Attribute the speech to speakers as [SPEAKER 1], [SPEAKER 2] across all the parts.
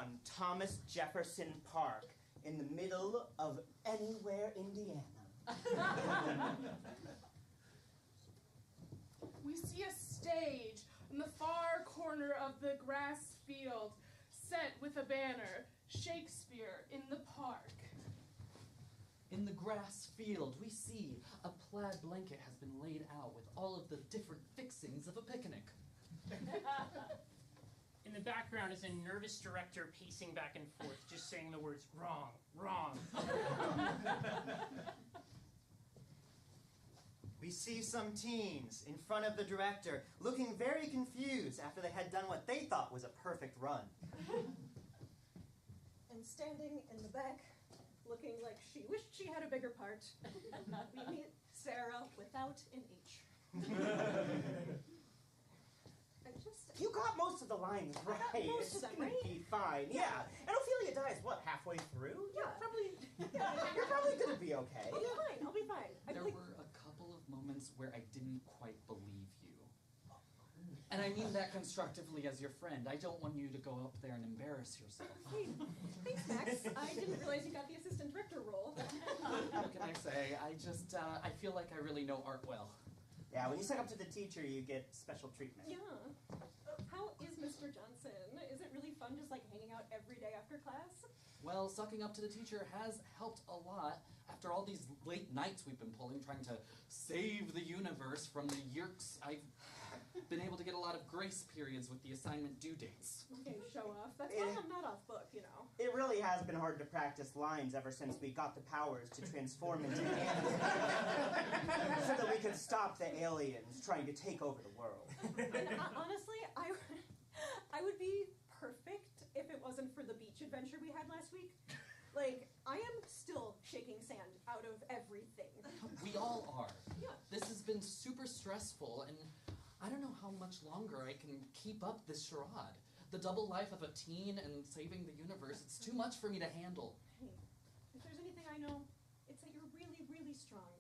[SPEAKER 1] on Thomas Jefferson Park in the middle of anywhere, Indiana.
[SPEAKER 2] We see a stage in the far corner of the grass field, set with a banner, Shakespeare in the Park.
[SPEAKER 3] In the grass field, we see a plaid blanket has been laid out with all of the different fixings of a picnic.
[SPEAKER 4] In the background is a nervous director pacing back and forth, just saying the words, wrong, wrong.
[SPEAKER 1] We see some teens in front of the director looking very confused after they had done what they thought was a perfect run.
[SPEAKER 5] And standing in the back, looking like she wished she had a bigger part, we meet Sarah without an H.
[SPEAKER 1] You got most of the lines right.
[SPEAKER 5] Most of them, right?
[SPEAKER 1] It's gonna be fine. Yeah. And Ophelia dies, what, halfway through?
[SPEAKER 5] Yeah.
[SPEAKER 1] You're probably gonna be okay.
[SPEAKER 5] I'll be fine.
[SPEAKER 3] There were a couple of moments where I didn't quite believe you. And I mean that constructively as your friend. I don't want you to go up there and embarrass yourself.
[SPEAKER 5] Hey, thanks, Max. I didn't realize you got the assistant director role.
[SPEAKER 3] What can I say? I feel like I really know art well.
[SPEAKER 1] Yeah, when you sign up to the teacher, you get special treatment.
[SPEAKER 5] Yeah. How is Mr. Johnson? Is it really fun just like hanging out every day after class?
[SPEAKER 3] Well, sucking up to the teacher has helped a lot after all these late nights we've been pulling trying to save the universe from the lurks. I've been able to get a lot of grace periods with the assignment due dates.
[SPEAKER 5] Okay, show off. That's why I'm not off book, you know.
[SPEAKER 1] It really has been hard to practice lines ever since we got the powers to transform into animals so that we could stop the aliens trying to take over the world.
[SPEAKER 5] And honestly, I would be perfect if it wasn't for the beach adventure we had last week. Like, I am still shaking sand out of everything.
[SPEAKER 3] We all are.
[SPEAKER 5] Yeah.
[SPEAKER 3] This has been super stressful, and I don't know how much longer I can keep up this charade. The double life of a teen and saving the universe, it's too much for me to handle.
[SPEAKER 5] Hey, if there's anything I know, it's that you're really, really strong.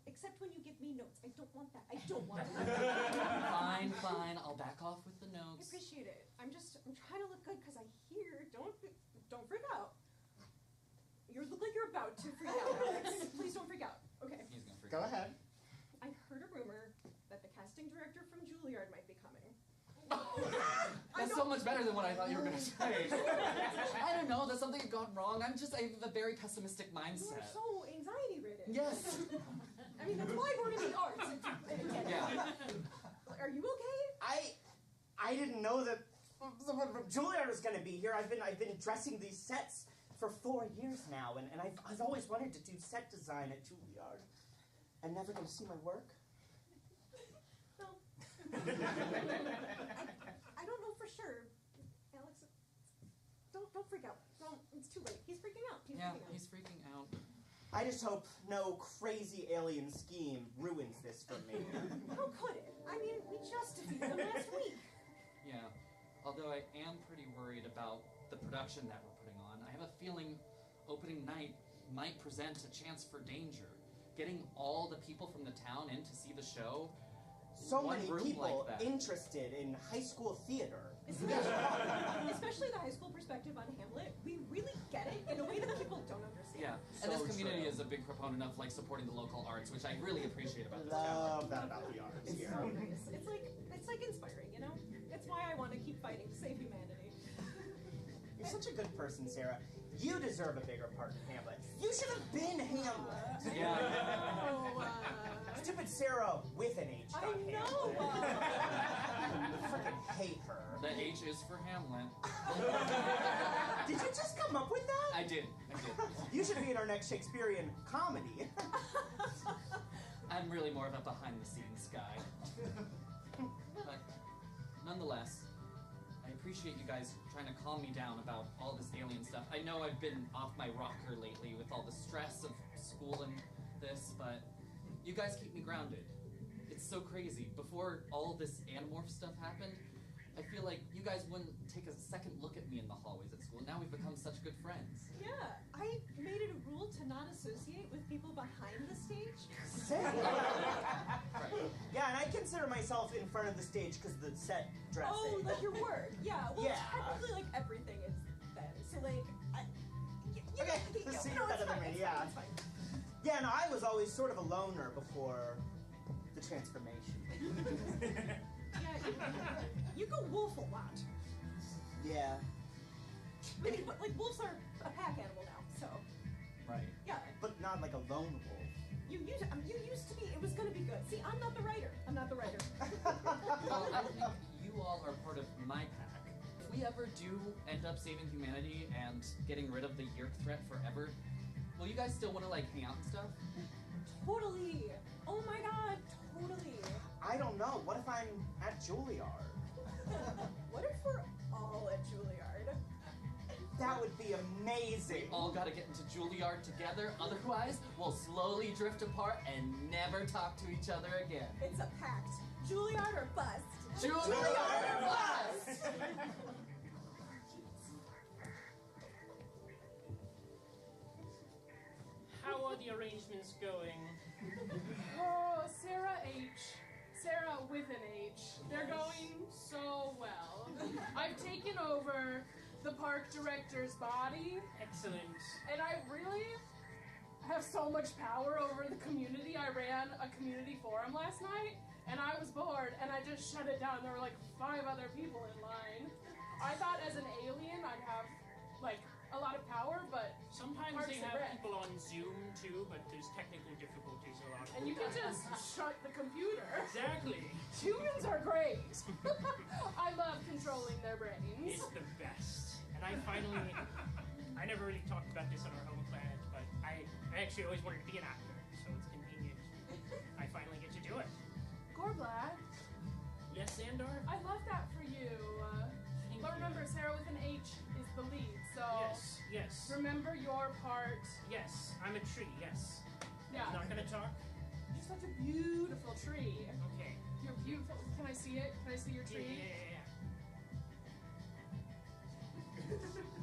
[SPEAKER 5] Except when you give me notes. I don't want that. I don't want that.
[SPEAKER 3] Fine. I'll back off with the notes.
[SPEAKER 5] I appreciate it. I'm trying to look good because I hear. Don't freak out. You look like you're about to freak out, Alex. Please don't freak out. Okay.
[SPEAKER 3] He's gonna freak out.
[SPEAKER 1] Go ahead.
[SPEAKER 5] I heard a rumor that the casting director from Juilliard might be coming.
[SPEAKER 3] That's so much better than what I thought you were going to say. I don't know, that's something that gone wrong. I have a very pessimistic mindset.
[SPEAKER 5] You are so anxiety-ridden.
[SPEAKER 3] Yes.
[SPEAKER 5] I mean, that's why we're in the arts.
[SPEAKER 3] Yeah.
[SPEAKER 5] Are you okay?
[SPEAKER 1] I didn't know that Juilliard was going to be here. I've been dressing these sets for 4 years now, and I've always wanted to do set design at Juilliard. And never going to see my work?
[SPEAKER 5] No. I don't know for sure. Alex, don't freak out. It's too late. He's freaking out.
[SPEAKER 3] He's freaking out.
[SPEAKER 1] I just hope no crazy alien scheme ruins this for me.
[SPEAKER 5] How could it? I mean, we just defeated them last week.
[SPEAKER 3] Yeah. Although I am pretty worried about the production that we're putting on. I have a feeling opening night might present a chance for danger. Getting all the people from the town in to see the show.
[SPEAKER 1] So many people
[SPEAKER 3] like
[SPEAKER 1] interested in high school theater.
[SPEAKER 5] Especially the high school perspective on Hamlet. We really get it in a way that people don't understand.
[SPEAKER 3] Yeah, and this community is a big proponent of supporting the local arts, which I really appreciate about this town.
[SPEAKER 1] Love that about the arts.
[SPEAKER 5] It's so nice. It's like inspiring, you know? It's why I want to keep fighting to save humanity.
[SPEAKER 1] You're such a good person, Sarah. You deserve a bigger part in Hamlet. You should have been Hamlet.
[SPEAKER 3] Yeah.
[SPEAKER 1] Stupid Sarah with an H.
[SPEAKER 5] I know.
[SPEAKER 1] I freaking hate her.
[SPEAKER 3] The H is for Hamlet.
[SPEAKER 1] Did you just come up with that?
[SPEAKER 3] I did.
[SPEAKER 1] You should be in our next Shakespearean comedy.
[SPEAKER 3] I'm really more of a behind-the-scenes guy. But nonetheless, I appreciate you guys trying to calm me down about all this alien stuff. I know I've been off my rocker lately with all the stress of school and this, but you guys keep me grounded. It's so crazy. Before all this Animorph stuff happened, I feel like you guys wouldn't take a second look at me in the hallways at school. Now we've become such good friends.
[SPEAKER 5] Yeah, I made it a rule to not associate with people behind the stage.
[SPEAKER 1] Sarah!
[SPEAKER 3] Right.
[SPEAKER 1] Yeah, and I consider myself in front of the stage because the set dressing.
[SPEAKER 5] Oh, like your word. Yeah. Well,
[SPEAKER 1] Yeah.
[SPEAKER 5] technically, like everything is then. So like,
[SPEAKER 1] Okay, so you're better than me, yeah.
[SPEAKER 5] It's fine.
[SPEAKER 1] Yeah, no, I was always sort of a loner before the transformation.
[SPEAKER 5] Yeah, you go wolf a lot.
[SPEAKER 1] Yeah.
[SPEAKER 5] But like wolves are a pack animal now, so
[SPEAKER 3] Right.
[SPEAKER 5] yeah.
[SPEAKER 1] But not like a lone wolf.
[SPEAKER 5] You used to be. It was gonna be good. See, I'm not the writer.
[SPEAKER 3] Well, I think you all are part of my pack. If we ever do end up saving humanity and getting rid of the Yerk threat forever, will you guys still want to like hang out and stuff?
[SPEAKER 5] Totally. Oh my god, totally.
[SPEAKER 1] I don't know. What if I'm at Juilliard?
[SPEAKER 5] What if we're all at Juilliard?
[SPEAKER 1] That would be amazing.
[SPEAKER 3] All gotta get into Juilliard together, otherwise we'll slowly drift apart and never talk to each other again.
[SPEAKER 5] It's a pact. Juilliard or bust.
[SPEAKER 3] Juilliard or bust!
[SPEAKER 4] How are the arrangements going?
[SPEAKER 2] Oh, Sarah with an H. They're going so well. I've taken over the park director's body,
[SPEAKER 4] Excellent.
[SPEAKER 2] and I really have so much power over the community. I ran a community forum last night, and I was bored, and I just shut it down. There were like 5 other people in line. I thought as an alien I'd have like a lot of power, but
[SPEAKER 4] Sometimes
[SPEAKER 2] Parks
[SPEAKER 4] they
[SPEAKER 2] and
[SPEAKER 4] have
[SPEAKER 2] Rec.
[SPEAKER 4] people on Zoom too, but there's technical difficulties a lot. of
[SPEAKER 2] and you
[SPEAKER 4] the
[SPEAKER 2] can
[SPEAKER 4] time.
[SPEAKER 2] just shut the computer.
[SPEAKER 4] Exactly.
[SPEAKER 2] Humans are great. I love controlling their brains.
[SPEAKER 4] It's the best. And I never really talked about this on our home planet, but I actually always wanted to be an actor, so it's convenient. I finally get to do it.
[SPEAKER 2] Gorblad,
[SPEAKER 4] Yes, Sandor?
[SPEAKER 2] I love that for you.
[SPEAKER 4] Thank
[SPEAKER 2] But
[SPEAKER 4] you.
[SPEAKER 2] remember, Sarah with an H is the lead, so
[SPEAKER 4] Yes.
[SPEAKER 2] remember your part.
[SPEAKER 4] Yes. I'm a tree, yes.
[SPEAKER 2] Yeah.
[SPEAKER 4] Not gonna talk?
[SPEAKER 2] You're such a beautiful tree.
[SPEAKER 4] Okay.
[SPEAKER 2] You're beautiful. Can I see it? Can I see your
[SPEAKER 4] Yeah,
[SPEAKER 2] tree?
[SPEAKER 4] yeah.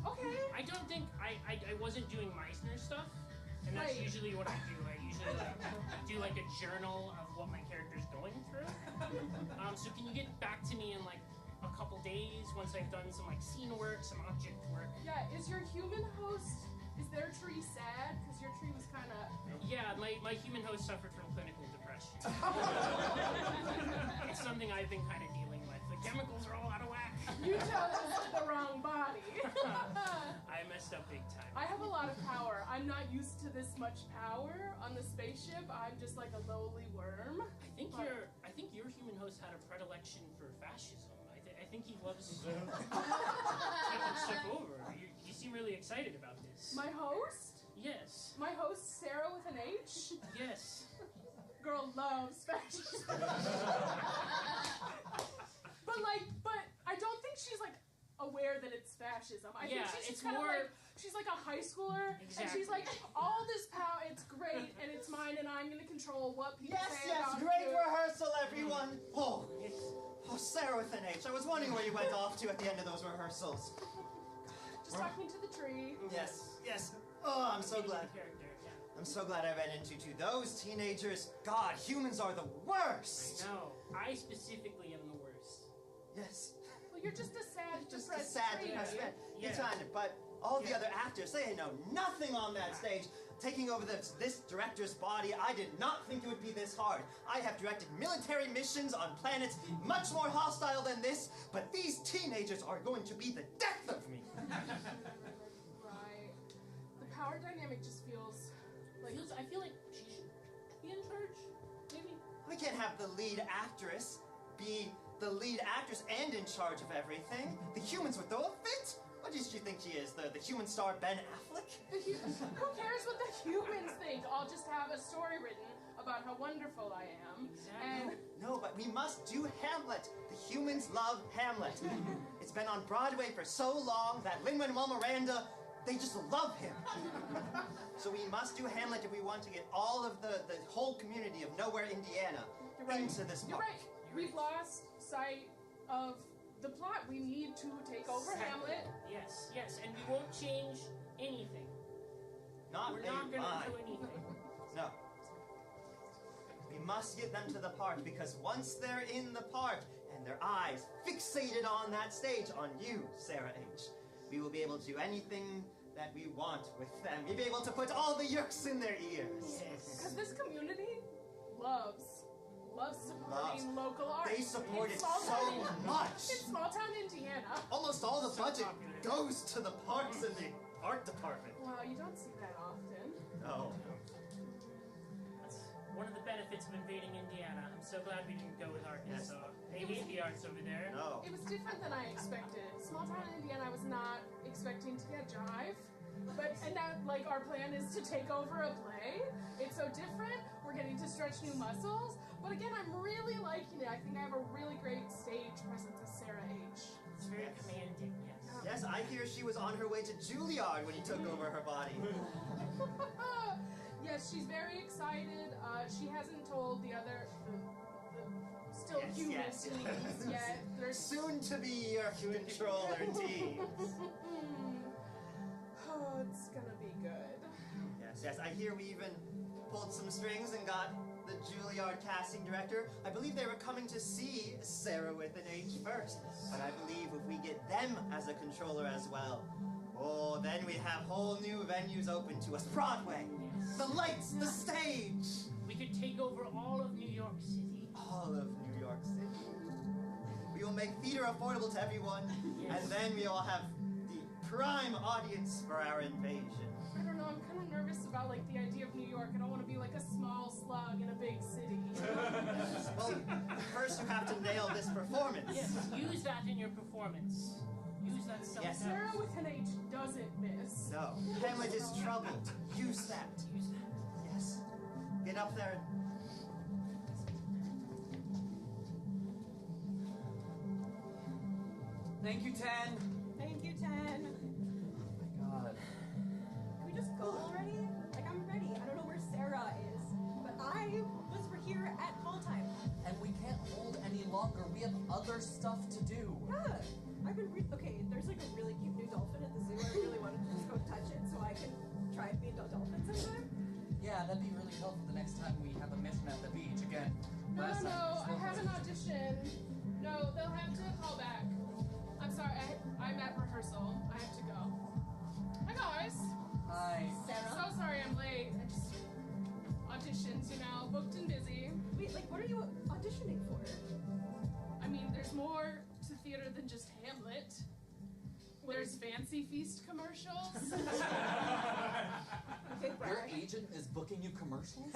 [SPEAKER 2] Okay.
[SPEAKER 4] I don't think I wasn't doing Meisner stuff, and that's
[SPEAKER 2] Right.
[SPEAKER 4] usually what I do. I usually do like a journal of what my character's going through. So can you get back to me in like a couple days once I've done some like scene work, some object work?
[SPEAKER 2] Yeah, is your human host, is their tree sad? Because your tree was kind of...
[SPEAKER 4] Yeah, my human host suffered from clinical depression. It's something I've been kind of dealing with. The chemicals are all out of whack.
[SPEAKER 2] You chose the wrong body.
[SPEAKER 4] I messed up big time.
[SPEAKER 2] I have a lot of power. I'm not used to this much power on the spaceship. I'm just like a lowly worm.
[SPEAKER 4] I think your human host had a predilection for fascism. I think he loves taking stuff over. You seem really excited about this.
[SPEAKER 2] My host?
[SPEAKER 4] Yes.
[SPEAKER 2] My host, Sarah with an H?
[SPEAKER 4] Yes.
[SPEAKER 2] Girl loves fascism. But I don't think she's like aware that it's fascism. I
[SPEAKER 4] Yeah,
[SPEAKER 2] think she's
[SPEAKER 4] it's
[SPEAKER 2] kind of
[SPEAKER 4] more-
[SPEAKER 2] like, she's like a high schooler, and she's like, all this power, it's great, and it's mine, and I'm gonna control what people say about
[SPEAKER 6] Great
[SPEAKER 2] you.
[SPEAKER 6] rehearsal, everyone. Oh, Sarah with an H. I was wondering where you went off to at the end of those rehearsals.
[SPEAKER 2] Just talking to the tree.
[SPEAKER 6] Yes. Oh, I'm so glad.
[SPEAKER 4] Character, yeah.
[SPEAKER 6] I'm so glad I ran into those teenagers. God, humans are the worst.
[SPEAKER 4] No, I specifically am the worst.
[SPEAKER 6] Yes.
[SPEAKER 2] Well, you're just a sad,
[SPEAKER 6] Just a
[SPEAKER 2] depressed
[SPEAKER 6] sad,
[SPEAKER 2] tree.
[SPEAKER 6] depressed man.
[SPEAKER 4] Yeah.
[SPEAKER 6] It's fine, but all the
[SPEAKER 4] Yeah.
[SPEAKER 6] other actors, they know nothing on that stage. Taking over this director's body, I did not think it would be this hard. I have directed military missions on planets much more hostile than this, but these teenagers are going to be the death of me.
[SPEAKER 2] Right. The power dynamic just feels like...
[SPEAKER 4] I feel like she should be in charge, maybe.
[SPEAKER 6] We can't have the lead actress be the lead actress and in charge of everything. The humans would throw a fit. What does she think she is, the human star Ben Affleck?
[SPEAKER 2] Who cares what the humans think? I'll just have a story written about how wonderful I am.
[SPEAKER 4] Exactly.
[SPEAKER 2] And
[SPEAKER 6] No, but we must do Hamlet. The humans love Hamlet. It's been on Broadway for so long that Lin-Manuel Miranda, they just love him. So we must do Hamlet if we want to get all of the whole community of Nowhere, Indiana
[SPEAKER 2] You're right.
[SPEAKER 6] into this
[SPEAKER 2] You're
[SPEAKER 6] park.
[SPEAKER 2] right. We've lost sight of the plot. We need to take over Hamlet.
[SPEAKER 4] Yes, and we won't change anything.
[SPEAKER 6] Not
[SPEAKER 4] We're
[SPEAKER 6] a
[SPEAKER 4] not gonna
[SPEAKER 6] line.
[SPEAKER 4] do anything.
[SPEAKER 6] No. We must get them to the part, because once they're in the part and their eyes fixated on that stage, on you, Sarah H., we will be able to do anything that we want with them. We'll be able to put all the yerks in their ears.
[SPEAKER 2] Because this community loves supporting local art.
[SPEAKER 6] They support
[SPEAKER 2] In
[SPEAKER 6] it
[SPEAKER 2] small
[SPEAKER 6] so
[SPEAKER 2] town-
[SPEAKER 6] much.
[SPEAKER 2] In small town Indiana.
[SPEAKER 6] Almost all the
[SPEAKER 4] So
[SPEAKER 6] budget
[SPEAKER 4] popular.
[SPEAKER 6] goes to the parks and the art department.
[SPEAKER 2] Wow, you don't see that often.
[SPEAKER 6] No.
[SPEAKER 4] That's one of the benefits of invading Indiana. I'm so glad we didn't go with Arkansas. They hate the arts over there.
[SPEAKER 6] No.
[SPEAKER 2] It was different than I expected. Small town Indiana, I was not expecting to get jive. And that, like, our plan is to take over a play. It's so different. We're getting to stretch new muscles. But again, I'm really liking it. I think I have a really great stage presence as Sarah H.
[SPEAKER 4] It's very commanding, yes.
[SPEAKER 6] Yes, I hear she was on her way to Juilliard when he took over her body.
[SPEAKER 2] Yes, she's very excited. She hasn't told the other, the still
[SPEAKER 6] Yes,
[SPEAKER 2] human
[SPEAKER 6] yes.
[SPEAKER 2] teams yet. There's
[SPEAKER 6] Soon to be your controller team.
[SPEAKER 2] Oh, it's gonna be good.
[SPEAKER 6] Yes, I hear we even pulled some strings and got the Juilliard casting director. I believe they were coming to see Sarah with an H first. But I believe if we get them as a controller as well, oh, then we have whole new venues open to us. Broadway, the lights, the stage.
[SPEAKER 4] We could take over all of New York City.
[SPEAKER 6] All of New York City. We will make theater affordable to everyone, and then we will have the prime audience for our invasion.
[SPEAKER 2] I don't know, I'm kind of nervous about like the idea of New York. I don't want to be like a small slug in a big city.
[SPEAKER 6] Well, first you have to nail this performance.
[SPEAKER 4] Yes, use that in your performance. Use that self.
[SPEAKER 6] Yes,
[SPEAKER 2] Sarah with an H doesn't miss.
[SPEAKER 6] No, Hamlet is troubled. Use that.
[SPEAKER 4] Use that.
[SPEAKER 6] Yes. Get up there.
[SPEAKER 3] Thank you, 10.
[SPEAKER 5] Thank you, 10.
[SPEAKER 3] Oh my god.
[SPEAKER 5] Can we just go already? Like, I'm ready. I don't know where Sarah is, but we're here at call time.
[SPEAKER 3] And we can't hold any longer. We have other stuff to do.
[SPEAKER 5] Yeah. I've been okay, there's like a really cute new dolphin at the zoo. I really wanted to just go touch it so I can try and be a dolphin sometime.
[SPEAKER 3] Yeah, that'd be really helpful the next time we have a mission at the beach again.
[SPEAKER 2] No,
[SPEAKER 3] Last time
[SPEAKER 2] I
[SPEAKER 3] we
[SPEAKER 2] have
[SPEAKER 3] still-
[SPEAKER 2] an audition. No, they'll have to call back. I'm sorry, I'm at rehearsal. I have to go. Hi guys.
[SPEAKER 3] Hi.
[SPEAKER 2] So sorry I'm late. I just auditions, booked and busy.
[SPEAKER 5] Wait, like, what are you auditioning for?
[SPEAKER 2] I mean, there's more to theater than just Hamlet. There's Fancy Feast commercials.
[SPEAKER 5] Okay,
[SPEAKER 3] Your
[SPEAKER 5] right.
[SPEAKER 3] agent is booking you commercials?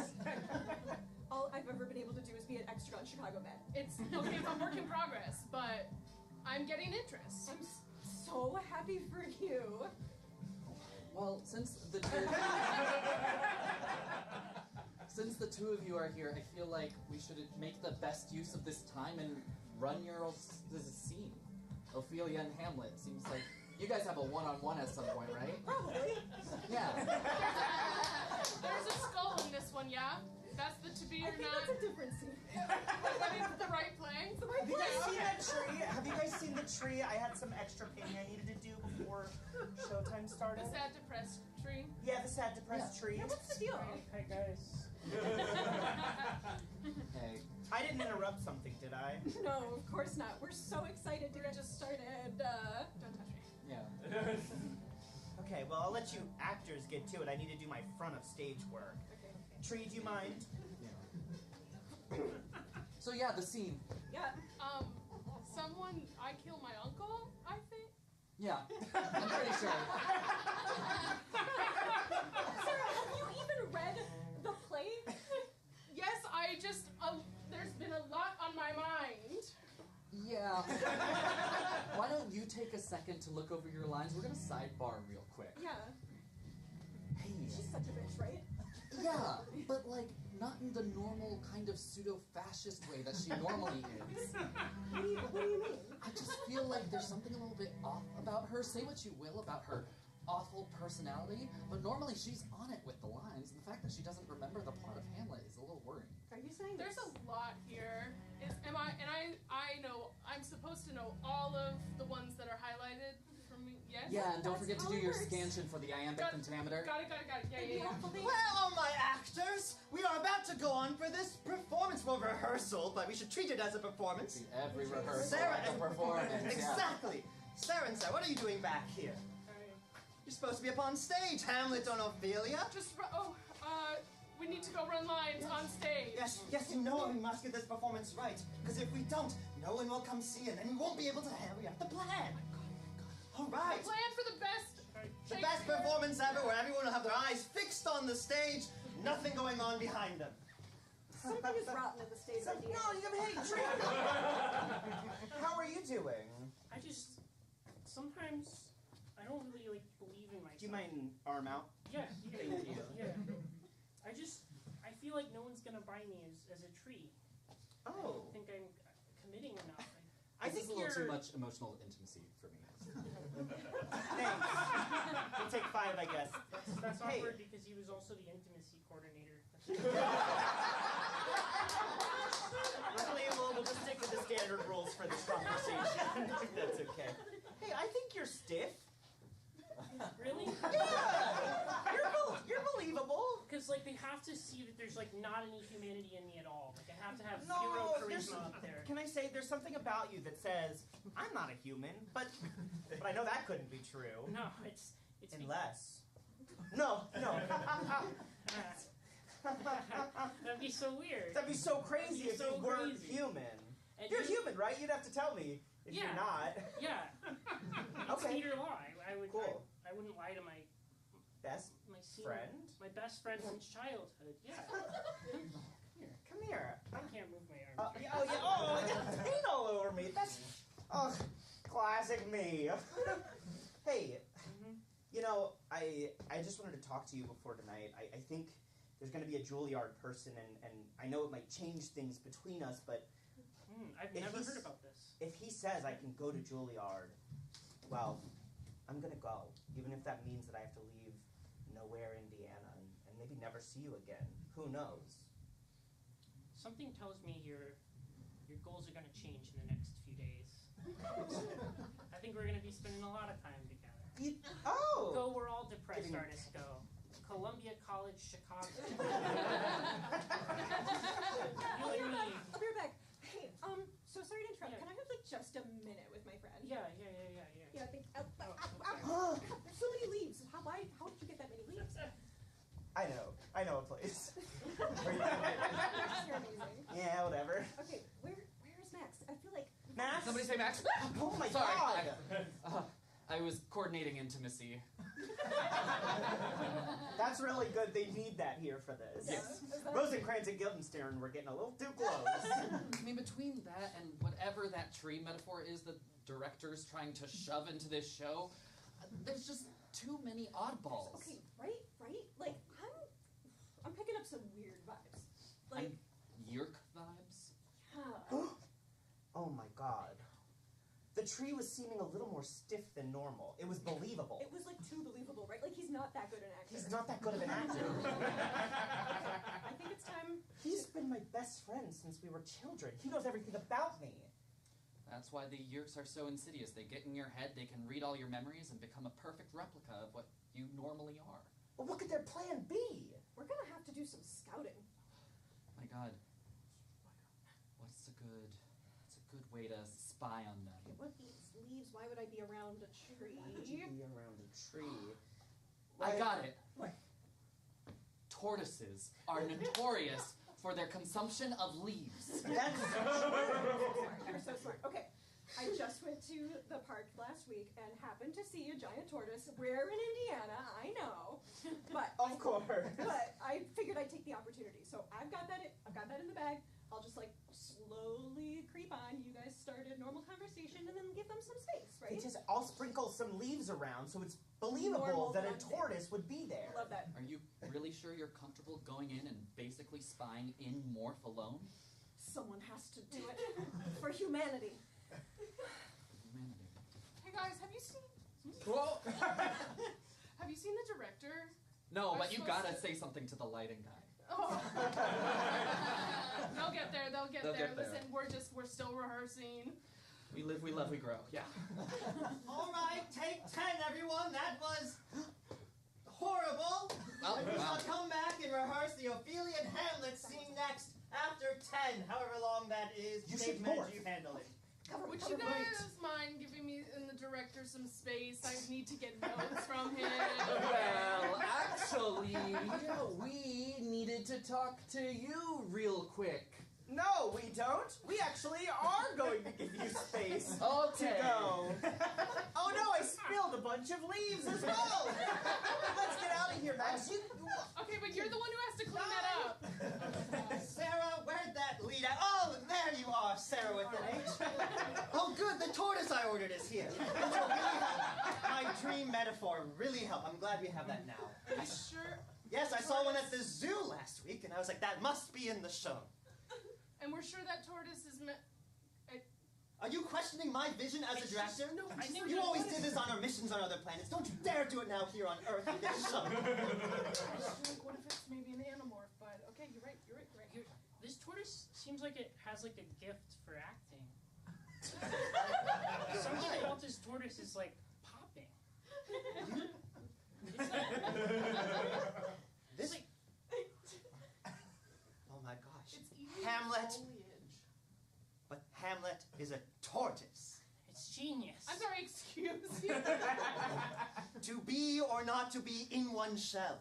[SPEAKER 5] All I've ever been able to do is be an extra on Chicago Med.
[SPEAKER 2] It's okay, it's a work in progress, but I'm getting interest.
[SPEAKER 5] I'm so happy for you.
[SPEAKER 3] Well, since the two of you are here, I feel like we should make the best use of this time and run your scene. Ophelia and Hamlet. Seems like you guys have a one-on-one at some point, right?
[SPEAKER 5] Probably.
[SPEAKER 3] Yeah.
[SPEAKER 2] There's a skull in this one, yeah? That's the to be
[SPEAKER 5] I
[SPEAKER 2] or
[SPEAKER 5] think
[SPEAKER 2] not.
[SPEAKER 5] that's a different scene.
[SPEAKER 2] That is the right play.
[SPEAKER 5] It's the right
[SPEAKER 1] Have you guys
[SPEAKER 5] place.
[SPEAKER 1] seen that tree? Have you guys seen the tree? I had some extra painting I needed to do before showtime started.
[SPEAKER 2] The sad depressed tree.
[SPEAKER 1] Yeah, the sad depressed tree.
[SPEAKER 5] Yeah, what's the deal?
[SPEAKER 4] Hi guys.
[SPEAKER 3] Hey.
[SPEAKER 1] I didn't interrupt something, did I?
[SPEAKER 5] No, of course not. We're so excited to get started.
[SPEAKER 2] Don't touch me.
[SPEAKER 3] Yeah.
[SPEAKER 1] Okay, well, I'll let you actors get to it. I need to do my front of stage work.
[SPEAKER 2] Okay.
[SPEAKER 1] Tree, do you mind?
[SPEAKER 3] So yeah, the scene.
[SPEAKER 5] Yeah.
[SPEAKER 2] I kill my uncle, I think.
[SPEAKER 3] Yeah. I'm pretty sure.
[SPEAKER 5] Sarah, have you even read the play?
[SPEAKER 2] Yes, there's been a lot on my mind.
[SPEAKER 3] Yeah. Why don't you take a second to look over your lines? We're gonna sidebar real quick.
[SPEAKER 5] Yeah.
[SPEAKER 3] Hey.
[SPEAKER 5] She's such a bitch, right?
[SPEAKER 3] Yeah, but like not in the normal kind of pseudo-fascist way that she normally is.
[SPEAKER 5] What do you mean?
[SPEAKER 3] I just feel like there's something a little bit off about her. Say what you will about her awful personality, but normally she's on it with the lines. And the fact that she doesn't remember the plot of Hamlet is a little worrying.
[SPEAKER 5] Are you saying
[SPEAKER 2] There's
[SPEAKER 5] this?
[SPEAKER 2] a lot here. I know I'm supposed to know all of the ones that are highlighted from me. Yes?
[SPEAKER 3] Yeah, and don't
[SPEAKER 5] That's
[SPEAKER 3] forget to
[SPEAKER 5] how
[SPEAKER 3] do
[SPEAKER 5] it
[SPEAKER 3] your
[SPEAKER 5] works.
[SPEAKER 3] scansion for the iambic
[SPEAKER 2] Got it.
[SPEAKER 3] pentameter.
[SPEAKER 2] Got it. Yeah.
[SPEAKER 5] Hopefully.
[SPEAKER 6] Well, my actors, we are about to go on for this performance. for rehearsal, but we should treat it as a performance.
[SPEAKER 3] Every rehearsal,
[SPEAKER 6] Sarah,
[SPEAKER 3] like a performance.
[SPEAKER 6] Exactly. Sarah, what are you doing back here? You're supposed to be up on stage, Hamlet and Ophelia.
[SPEAKER 2] We need to go run lines on stage.
[SPEAKER 6] Yes, you know we must get this performance right. Because if we don't, no one will come see it, and we won't be able to carry out the plan. All right.
[SPEAKER 2] The plan for the best.
[SPEAKER 6] The best performance ever, where everyone will have their eyes fixed on the stage, nothing going on behind them.
[SPEAKER 5] Something is rotten in the state of Indiana.
[SPEAKER 1] No, you hey, Tree. How are you doing?
[SPEAKER 4] I just sometimes I don't really believe in myself.
[SPEAKER 1] Do you mind arm out?
[SPEAKER 4] Yeah.
[SPEAKER 1] Thank you.
[SPEAKER 4] Yeah. I feel like no one's gonna buy me as a tree.
[SPEAKER 1] Oh.
[SPEAKER 4] I think I'm committing enough.
[SPEAKER 1] I
[SPEAKER 3] This
[SPEAKER 1] think
[SPEAKER 3] is a little
[SPEAKER 1] you're
[SPEAKER 3] too much emotional intimacy for me.
[SPEAKER 1] Thanks. We'll take 5, I guess.
[SPEAKER 4] That's
[SPEAKER 1] Hey.
[SPEAKER 4] awkward because he was also the intimacy coordinator.
[SPEAKER 1] Luckily, we'll just stick to the standard rules for this conversation. That's okay. Hey, I think you're stiff.
[SPEAKER 4] Really?
[SPEAKER 1] Yeah! You're believable.
[SPEAKER 4] Because like they have to see that there's like not any humanity in me at all. Like I have to have
[SPEAKER 1] No,
[SPEAKER 4] zero
[SPEAKER 1] there's,
[SPEAKER 4] charisma up there.
[SPEAKER 1] can I say, there's something about you that says, I'm not a human, but I know that couldn't be true.
[SPEAKER 4] No, it's
[SPEAKER 1] Unless. No.
[SPEAKER 4] That'd be so weird.
[SPEAKER 1] That'd be so crazy
[SPEAKER 4] That'd be
[SPEAKER 1] if
[SPEAKER 4] so
[SPEAKER 1] you weren't
[SPEAKER 4] crazy.
[SPEAKER 1] human.
[SPEAKER 4] And
[SPEAKER 1] You're
[SPEAKER 4] you-
[SPEAKER 1] human, right? You'd have to tell me if
[SPEAKER 4] Yeah.
[SPEAKER 1] you're not.
[SPEAKER 4] Yeah. It's
[SPEAKER 1] Okay.
[SPEAKER 4] Peter lie. I would.
[SPEAKER 1] Cool.
[SPEAKER 4] I wouldn't lie to my
[SPEAKER 1] Best
[SPEAKER 4] senior,
[SPEAKER 1] friend?
[SPEAKER 4] my best friend since childhood. Yeah.
[SPEAKER 1] Come here.
[SPEAKER 4] I can't move my arms.
[SPEAKER 1] Oh, you got paint all over me. That's, classic me. Hey, you know, I just wanted to talk to you before tonight. I think there's going to be a Juilliard person, and I know it might change things between us, but
[SPEAKER 4] I've
[SPEAKER 1] if
[SPEAKER 4] never
[SPEAKER 1] he's-
[SPEAKER 4] heard about this.
[SPEAKER 1] if he says I can go to Juilliard, well, I'm going to go, even if that means that I have to leave nowhere, Indiana, and maybe never see you again. Who knows?
[SPEAKER 4] Something tells me your goals are going to change in the next few days. I think we're going to be spending a lot of time together. Go where all depressed
[SPEAKER 1] Getting-
[SPEAKER 4] artists go. Columbia College, Chicago. You
[SPEAKER 5] I'll be
[SPEAKER 4] and
[SPEAKER 5] right
[SPEAKER 4] me.
[SPEAKER 5] back. I'll be right back. Hey, so sorry to interrupt.
[SPEAKER 4] Yeah.
[SPEAKER 5] Can I have like just a minute with my friend?
[SPEAKER 4] Yeah.
[SPEAKER 5] Yeah, I think.
[SPEAKER 4] Oh,
[SPEAKER 5] God, there's so many leaves. How did you get that many leaves?
[SPEAKER 1] I know a place.
[SPEAKER 5] You're amazing.
[SPEAKER 1] Yeah, whatever.
[SPEAKER 5] Okay, where's Max? I feel like
[SPEAKER 1] Max?
[SPEAKER 3] Somebody say Max.
[SPEAKER 1] Oh my
[SPEAKER 3] Sorry.
[SPEAKER 1] god!
[SPEAKER 3] I was coordinating intimacy.
[SPEAKER 1] That's really good. They need that here for this.
[SPEAKER 3] Yes.
[SPEAKER 1] Rosencrantz and Guildenstern were getting a little too close.
[SPEAKER 3] I mean, between that and whatever that tree metaphor is that director's trying to shove into this show, there's just too many oddballs.
[SPEAKER 5] Okay, right? Like I'm picking up some weird vibes. Like
[SPEAKER 3] Yerk vibes?
[SPEAKER 5] yeah.
[SPEAKER 1] Oh my god. The tree was seeming a little more stiff than normal. It was believable.
[SPEAKER 5] It was like too believable, right? Like he's not that good an actor.
[SPEAKER 1] He's not that good of an actor.
[SPEAKER 5] I think it's time.
[SPEAKER 1] He's been my best friend since we were children. He knows everything about me.
[SPEAKER 3] That's why the Yerks are so insidious. They get in your head, they can read all your memories, and become a perfect replica of what you normally are.
[SPEAKER 1] Well, what could their plan be?
[SPEAKER 5] We're gonna have to do some scouting.
[SPEAKER 3] My god. What's a good way to spy on them?
[SPEAKER 5] Okay, what eats leaves? Why would I be around a tree?
[SPEAKER 1] Why would you be around a tree?
[SPEAKER 3] I got it.
[SPEAKER 1] What?
[SPEAKER 3] Tortoises are notorious for their consumption of leaves.
[SPEAKER 1] That's
[SPEAKER 5] You're so smart. Okay, I just went to the park last week and happened to see a giant tortoise. We're in Indiana, I know, but
[SPEAKER 1] of course.
[SPEAKER 5] But I figured I'd take the opportunity. So I've got that in the bag. I'll just like slowly creep on. You guys start a normal conversation and then give them some space, right?
[SPEAKER 1] I'll sprinkle some leaves around so it's believable
[SPEAKER 5] Normal
[SPEAKER 1] that a
[SPEAKER 5] content.
[SPEAKER 1] tortoise would be there.
[SPEAKER 5] Love that.
[SPEAKER 3] Are you really sure you're comfortable going in and basically spying in Morph alone?
[SPEAKER 5] Someone has to do it for humanity.
[SPEAKER 3] Humanity.
[SPEAKER 2] Hey guys, have you seen
[SPEAKER 3] Whoa!
[SPEAKER 2] have you seen the director?
[SPEAKER 3] No,
[SPEAKER 2] We're
[SPEAKER 3] but you
[SPEAKER 2] supposed
[SPEAKER 3] gotta
[SPEAKER 2] to-
[SPEAKER 3] say something to the lighting guy.
[SPEAKER 2] Oh. They'll get there. They'll get
[SPEAKER 3] They'll
[SPEAKER 2] there.
[SPEAKER 3] get there.
[SPEAKER 2] Listen, we're still rehearsing.
[SPEAKER 3] We live, we love, we grow. Yeah.
[SPEAKER 6] All right, take 10, everyone. That was horrible.
[SPEAKER 3] Oh,
[SPEAKER 6] And we
[SPEAKER 3] wow.
[SPEAKER 6] shall come back and rehearse the Ophelia and Hamlet scene next after 10, however long that is.
[SPEAKER 1] You
[SPEAKER 6] Stage
[SPEAKER 1] should
[SPEAKER 6] manager,
[SPEAKER 1] morph.
[SPEAKER 6] you handle it.
[SPEAKER 2] Would you guys mind giving me and the director some space? I need to get notes from him.
[SPEAKER 7] Well, actually, we needed to talk to you real quick.
[SPEAKER 1] No, we don't. We actually are going to give you space
[SPEAKER 7] Okay.
[SPEAKER 1] to go. Oh no, I spilled a bunch of leaves as well. Let's get out of here, Max.
[SPEAKER 2] Okay, but you're the one who has to clean that up.
[SPEAKER 6] Sarah, where'd that lead at? Oh, there you are, Sarah with an H. Oh, good, the tortoise I ordered is here. My dream metaphor really helped. I'm glad we have that now.
[SPEAKER 2] Are you sure?
[SPEAKER 6] Yes, I saw one at the zoo last week, and I was like, that must be in the show.
[SPEAKER 2] And we're sure that tortoise is meant.
[SPEAKER 6] Are you questioning my vision as a director?
[SPEAKER 4] No, I think
[SPEAKER 6] You always did this on our missions on other planets. Don't you dare do it now here on Earth with this show.
[SPEAKER 2] Like, what if it's maybe an animorph? But okay, you're right.
[SPEAKER 4] This tortoise seems like it has like a gift for acting. Something about this tortoise is like popping.
[SPEAKER 6] This. Oh my gosh.
[SPEAKER 2] It's eating
[SPEAKER 6] Hamlet.
[SPEAKER 2] foliage.
[SPEAKER 6] But Hamlet is a tortoise.
[SPEAKER 4] It's genius.
[SPEAKER 2] I'm sorry, excuse you.
[SPEAKER 6] To be or not to be in one shell.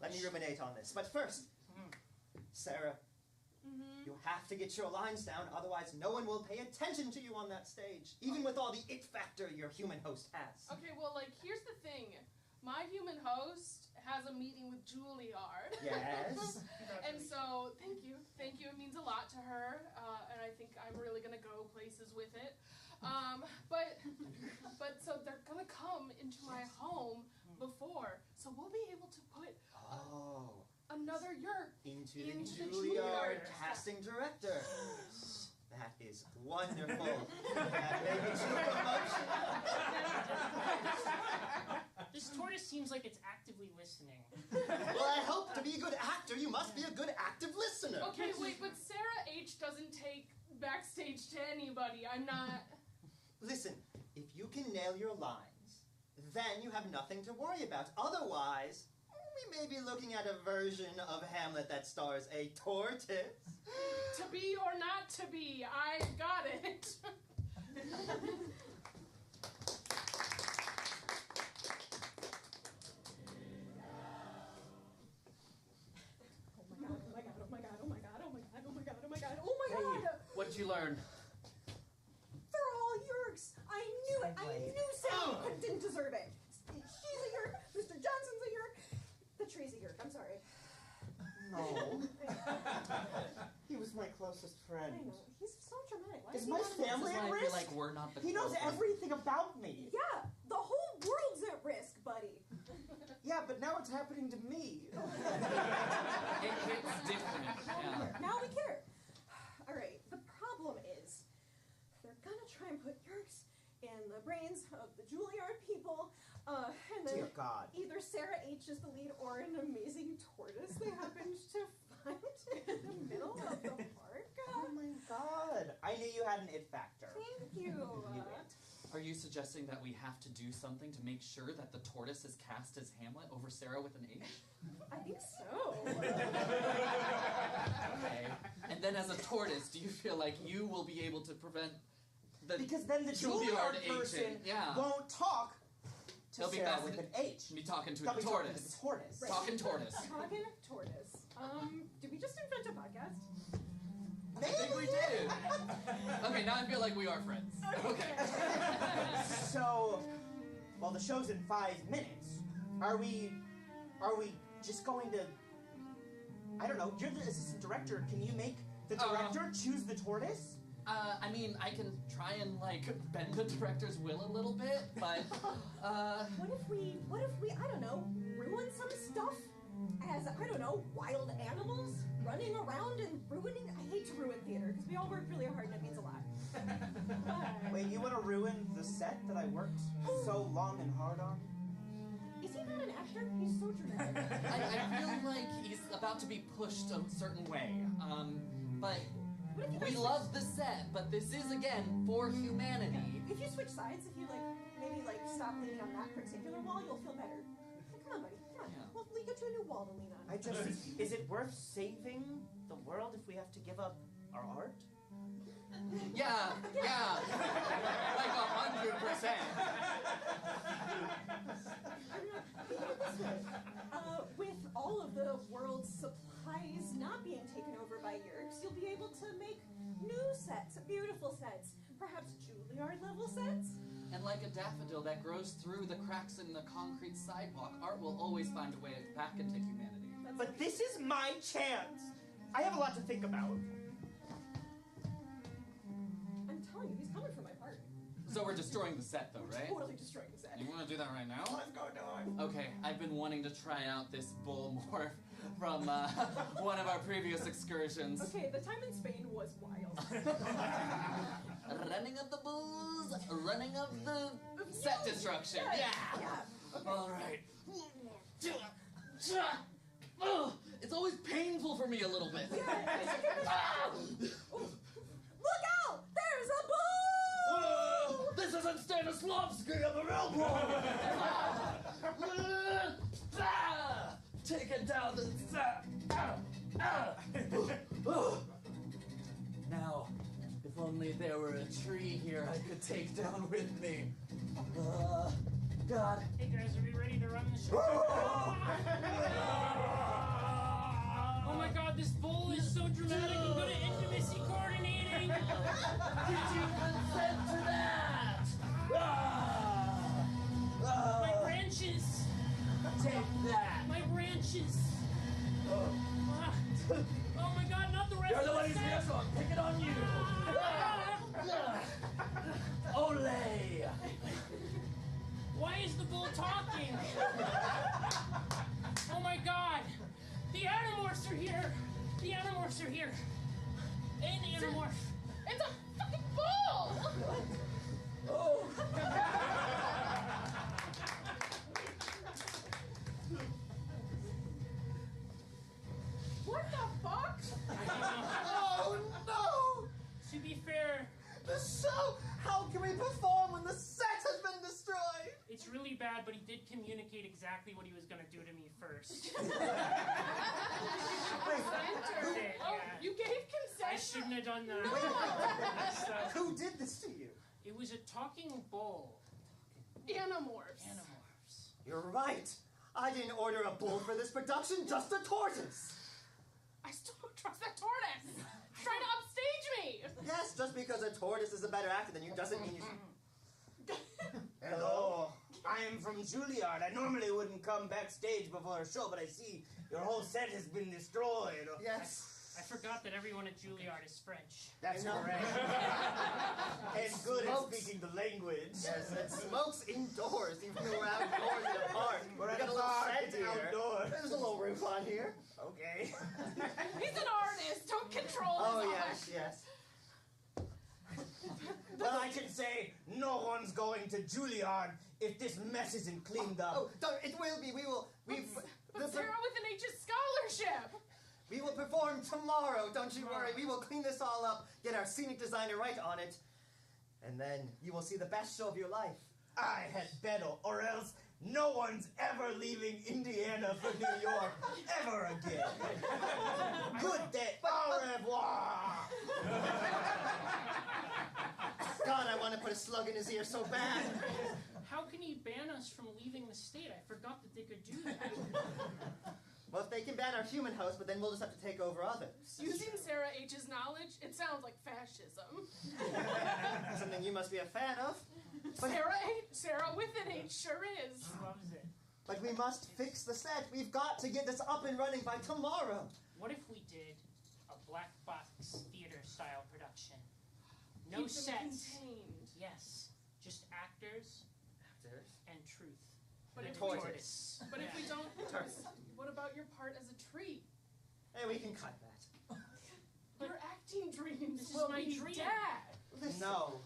[SPEAKER 6] Let me ruminate on this. But first, Sarah, you have to get your lines down, otherwise no one will pay attention to you on that stage, even with all the it factor your human host has.
[SPEAKER 2] Okay, well, like, here's the thing. My human host has a meeting with Juilliard.
[SPEAKER 6] Yes?
[SPEAKER 2] And so, thank you. Thank you. It means a lot to her. And I think I'm really going to go places with it. But so they're going to come into my home before. So we'll be able to put another yurt
[SPEAKER 6] Into
[SPEAKER 2] the
[SPEAKER 6] the
[SPEAKER 2] Juilliard.
[SPEAKER 6] Juilliard casting director. That is wonderful. That may be true promotion.
[SPEAKER 4] This tortoise seems like it's actively listening.
[SPEAKER 6] Well, I hope to be a good actor, you must be a good active listener.
[SPEAKER 2] Okay, wait, but Sarah H. doesn't take backstage to anybody. I'm not...
[SPEAKER 6] Listen, if you can nail your lines, then you have nothing to worry about. Otherwise, we may be looking at a version of Hamlet that stars a tortoise.
[SPEAKER 2] To be or not to be, I got it.
[SPEAKER 7] What'd you learn?
[SPEAKER 5] They're all Yurks. I knew it. I knew Sam didn't deserve it. She's a Yurk. Mr. Johnson's a Yurk. The tree's a Yurk. I'm sorry.
[SPEAKER 1] No. He was my closest
[SPEAKER 5] I
[SPEAKER 1] friend.
[SPEAKER 5] know. He's so dramatic. Why
[SPEAKER 1] Is
[SPEAKER 5] does he
[SPEAKER 1] my
[SPEAKER 5] want to-
[SPEAKER 1] family
[SPEAKER 7] This is
[SPEAKER 1] at
[SPEAKER 7] why I feel
[SPEAKER 1] risk?
[SPEAKER 7] like we're not the
[SPEAKER 1] He knows
[SPEAKER 7] closest.
[SPEAKER 1] everything about me.
[SPEAKER 5] Yeah, the whole world's at risk, buddy.
[SPEAKER 1] Yeah, but now it's happening to me.
[SPEAKER 7] It hits different. Yeah.
[SPEAKER 5] Now we care. All right. The problem is they're gonna try and put Yurks in the brains of the Juilliard people, and then
[SPEAKER 1] Dear God.
[SPEAKER 5] either Sarah H is the lead or an amazing tortoise they happened to find in the middle of the park.
[SPEAKER 1] Oh my God. I knew you had an it factor.
[SPEAKER 5] Thank you.
[SPEAKER 1] Knew it.
[SPEAKER 7] Are you suggesting that we have to do something to make sure that the tortoise is cast as Hamlet over Sarah with an H?
[SPEAKER 5] I think so.
[SPEAKER 7] Okay. And then as a tortoise, do you feel like you will be able to prevent the
[SPEAKER 1] Because then the
[SPEAKER 7] Juilliard
[SPEAKER 1] Juilliard person
[SPEAKER 7] agent, yeah.
[SPEAKER 1] won't talk to
[SPEAKER 7] He'll be
[SPEAKER 1] Sarah
[SPEAKER 7] fascinated.
[SPEAKER 1] with an H.
[SPEAKER 7] be talking to
[SPEAKER 1] They'll
[SPEAKER 7] the
[SPEAKER 1] be talking to
[SPEAKER 7] tortoise?
[SPEAKER 1] the tortoise.
[SPEAKER 5] Right.
[SPEAKER 7] Talking tortoise.
[SPEAKER 5] Talking tortoise. Did we just invent a podcast?
[SPEAKER 7] I think we did. Okay, now I feel like we are friends. Okay.
[SPEAKER 1] So, well, the show's in 5 minutes. Are we just going to? I don't know. You're the assistant director. Can you make the director choose the tortoise?
[SPEAKER 7] I mean, I can try and, like, bend the director's will a little bit, but,
[SPEAKER 5] What if we, I don't know, ruin some stuff as, I don't know, wild animals running around and ruining? I hate to ruin theater, because we all work really hard and it means a lot. But,
[SPEAKER 1] Wait, you want to ruin the set that I worked so long and hard on?
[SPEAKER 5] is he not an actor? He's so dramatic.
[SPEAKER 7] I feel like he's about to be pushed a certain way. But
[SPEAKER 5] What if you
[SPEAKER 7] we
[SPEAKER 5] guys
[SPEAKER 7] love the set, but this is, again, for humanity.
[SPEAKER 5] If you switch sides, if you, like, maybe, like, stop leaning on that particular wall, you'll feel better. Come on, Well, we get you a new wall to lean on.
[SPEAKER 1] Is it worth saving the world if we have to give up our art?
[SPEAKER 3] Yeah. Like 100%.
[SPEAKER 5] With all of the world's supplies not being taken over by Yerks, you'll be able to make new sets, beautiful sets, perhaps Juilliard level sets.
[SPEAKER 3] And like a daffodil that grows through the cracks in the concrete sidewalk, art will always find a way back into humanity.
[SPEAKER 1] But this is my chance. I have a lot to think about.
[SPEAKER 5] I'm telling you, he's coming for my part.
[SPEAKER 3] So we're destroying the set, though, right?
[SPEAKER 5] Totally destroying the set.
[SPEAKER 3] You want to do that right now?
[SPEAKER 1] Let's go do it.
[SPEAKER 3] Okay, I've been wanting to try out this bull morph from one of our previous excursions.
[SPEAKER 5] Okay, the time in Spain was wild.
[SPEAKER 3] Running of the bulls, running of the set destruction. Yeah. All right. It's always painful for me a little bit.
[SPEAKER 5] Look out! There's a bull!
[SPEAKER 3] This isn't Stanislavski of the real bull! Taking down the set. Now, if only there were a tree here I could take down with me. God.
[SPEAKER 4] Hey guys, are we ready to run the show? Oh my god, this bull is so dramatic. I'm good at intimacy coordinating.
[SPEAKER 3] Did you consent to that?
[SPEAKER 4] My branches.
[SPEAKER 3] Take that.
[SPEAKER 4] My branches. Oh my god, not the rest
[SPEAKER 3] You're
[SPEAKER 4] of
[SPEAKER 3] the one who's
[SPEAKER 4] set.
[SPEAKER 3] here, so I'm picking on you. Ole!
[SPEAKER 4] Why is the bull talking? Oh my god! The Animorphs are here! The Animorphs are here! An Animorph!
[SPEAKER 2] It's a fucking bull!
[SPEAKER 3] Oh!
[SPEAKER 2] What the fuck?
[SPEAKER 6] Oh no!
[SPEAKER 4] To be fair,
[SPEAKER 6] The show! How can we perform when the set has been destroyed?
[SPEAKER 4] it's really bad, but he did communicate exactly what he was gonna do to me first. Okay,
[SPEAKER 2] Oh,
[SPEAKER 4] yeah.
[SPEAKER 2] you gave consent?
[SPEAKER 4] I shouldn't have done that. So,
[SPEAKER 6] Who did this to you?
[SPEAKER 4] it was a talking bull.
[SPEAKER 2] Animorphs.
[SPEAKER 4] Animorphs.
[SPEAKER 6] You're right. I didn't order a bull for this production, just a tortoise.
[SPEAKER 2] I still don't trust that tortoise. He's trying to upstage me.
[SPEAKER 6] Yes, just because a tortoise is a better actor than you doesn't mean you should.
[SPEAKER 1] Hello. I am from Juilliard. I normally wouldn't come backstage before a show, but I see your whole set has been destroyed.
[SPEAKER 6] Yes.
[SPEAKER 4] I forgot that everyone at Juilliard is French.
[SPEAKER 1] That's
[SPEAKER 6] I know.
[SPEAKER 1] correct. And good at
[SPEAKER 6] Smokes.
[SPEAKER 1] speaking the language.
[SPEAKER 6] Yes, it smokes indoors, even though we're outdoors in a park.
[SPEAKER 1] We're
[SPEAKER 6] We
[SPEAKER 1] at
[SPEAKER 6] got
[SPEAKER 1] a
[SPEAKER 6] a little
[SPEAKER 1] park,
[SPEAKER 6] shed
[SPEAKER 1] it's
[SPEAKER 6] here.
[SPEAKER 1] outdoors.
[SPEAKER 6] There's a little roof on here.
[SPEAKER 1] Okay.
[SPEAKER 2] He's an artist. Don't control his
[SPEAKER 6] Oh,
[SPEAKER 2] art.
[SPEAKER 6] yes, yes.
[SPEAKER 1] Well, I can say no one's going to Juilliard if this mess isn't cleaned up.
[SPEAKER 6] Oh, it will be. We will.
[SPEAKER 2] But Sarah with an H's scholarship.
[SPEAKER 6] We will perform tomorrow. Don't you worry. We will clean this all up, get our scenic designer right on it, and then you will see the best show of your life.
[SPEAKER 1] I had better, or else no one's ever leaving Indiana for New York ever again. Good day. Au revoir.
[SPEAKER 6] God, I want to put a slug in his ear so bad.
[SPEAKER 4] How can he ban us from leaving the state? I forgot that they could do that.
[SPEAKER 6] Well, if they can ban our human host, but then we'll just have to take over others.
[SPEAKER 2] Using Sarah H's knowledge, it sounds like fascism.
[SPEAKER 6] Something you must be a fan of. But,
[SPEAKER 2] Sarah with an H sure is.
[SPEAKER 4] He loves it.
[SPEAKER 6] but we must fix the set. We've got to get this up and running by tomorrow.
[SPEAKER 4] What if we did a black box theater style production? No
[SPEAKER 2] Keep them
[SPEAKER 4] sets.
[SPEAKER 2] contained.
[SPEAKER 4] Yes, just actors and truth.
[SPEAKER 2] But
[SPEAKER 4] and
[SPEAKER 2] if
[SPEAKER 4] a
[SPEAKER 2] we-
[SPEAKER 4] tortoise.
[SPEAKER 2] But if we don't, what about your part as a tree?
[SPEAKER 6] Hey, we can cut that.
[SPEAKER 2] Your acting dreams
[SPEAKER 4] This is
[SPEAKER 2] will
[SPEAKER 4] my
[SPEAKER 2] be
[SPEAKER 4] dream.
[SPEAKER 2] dead.
[SPEAKER 6] Listen.
[SPEAKER 1] No.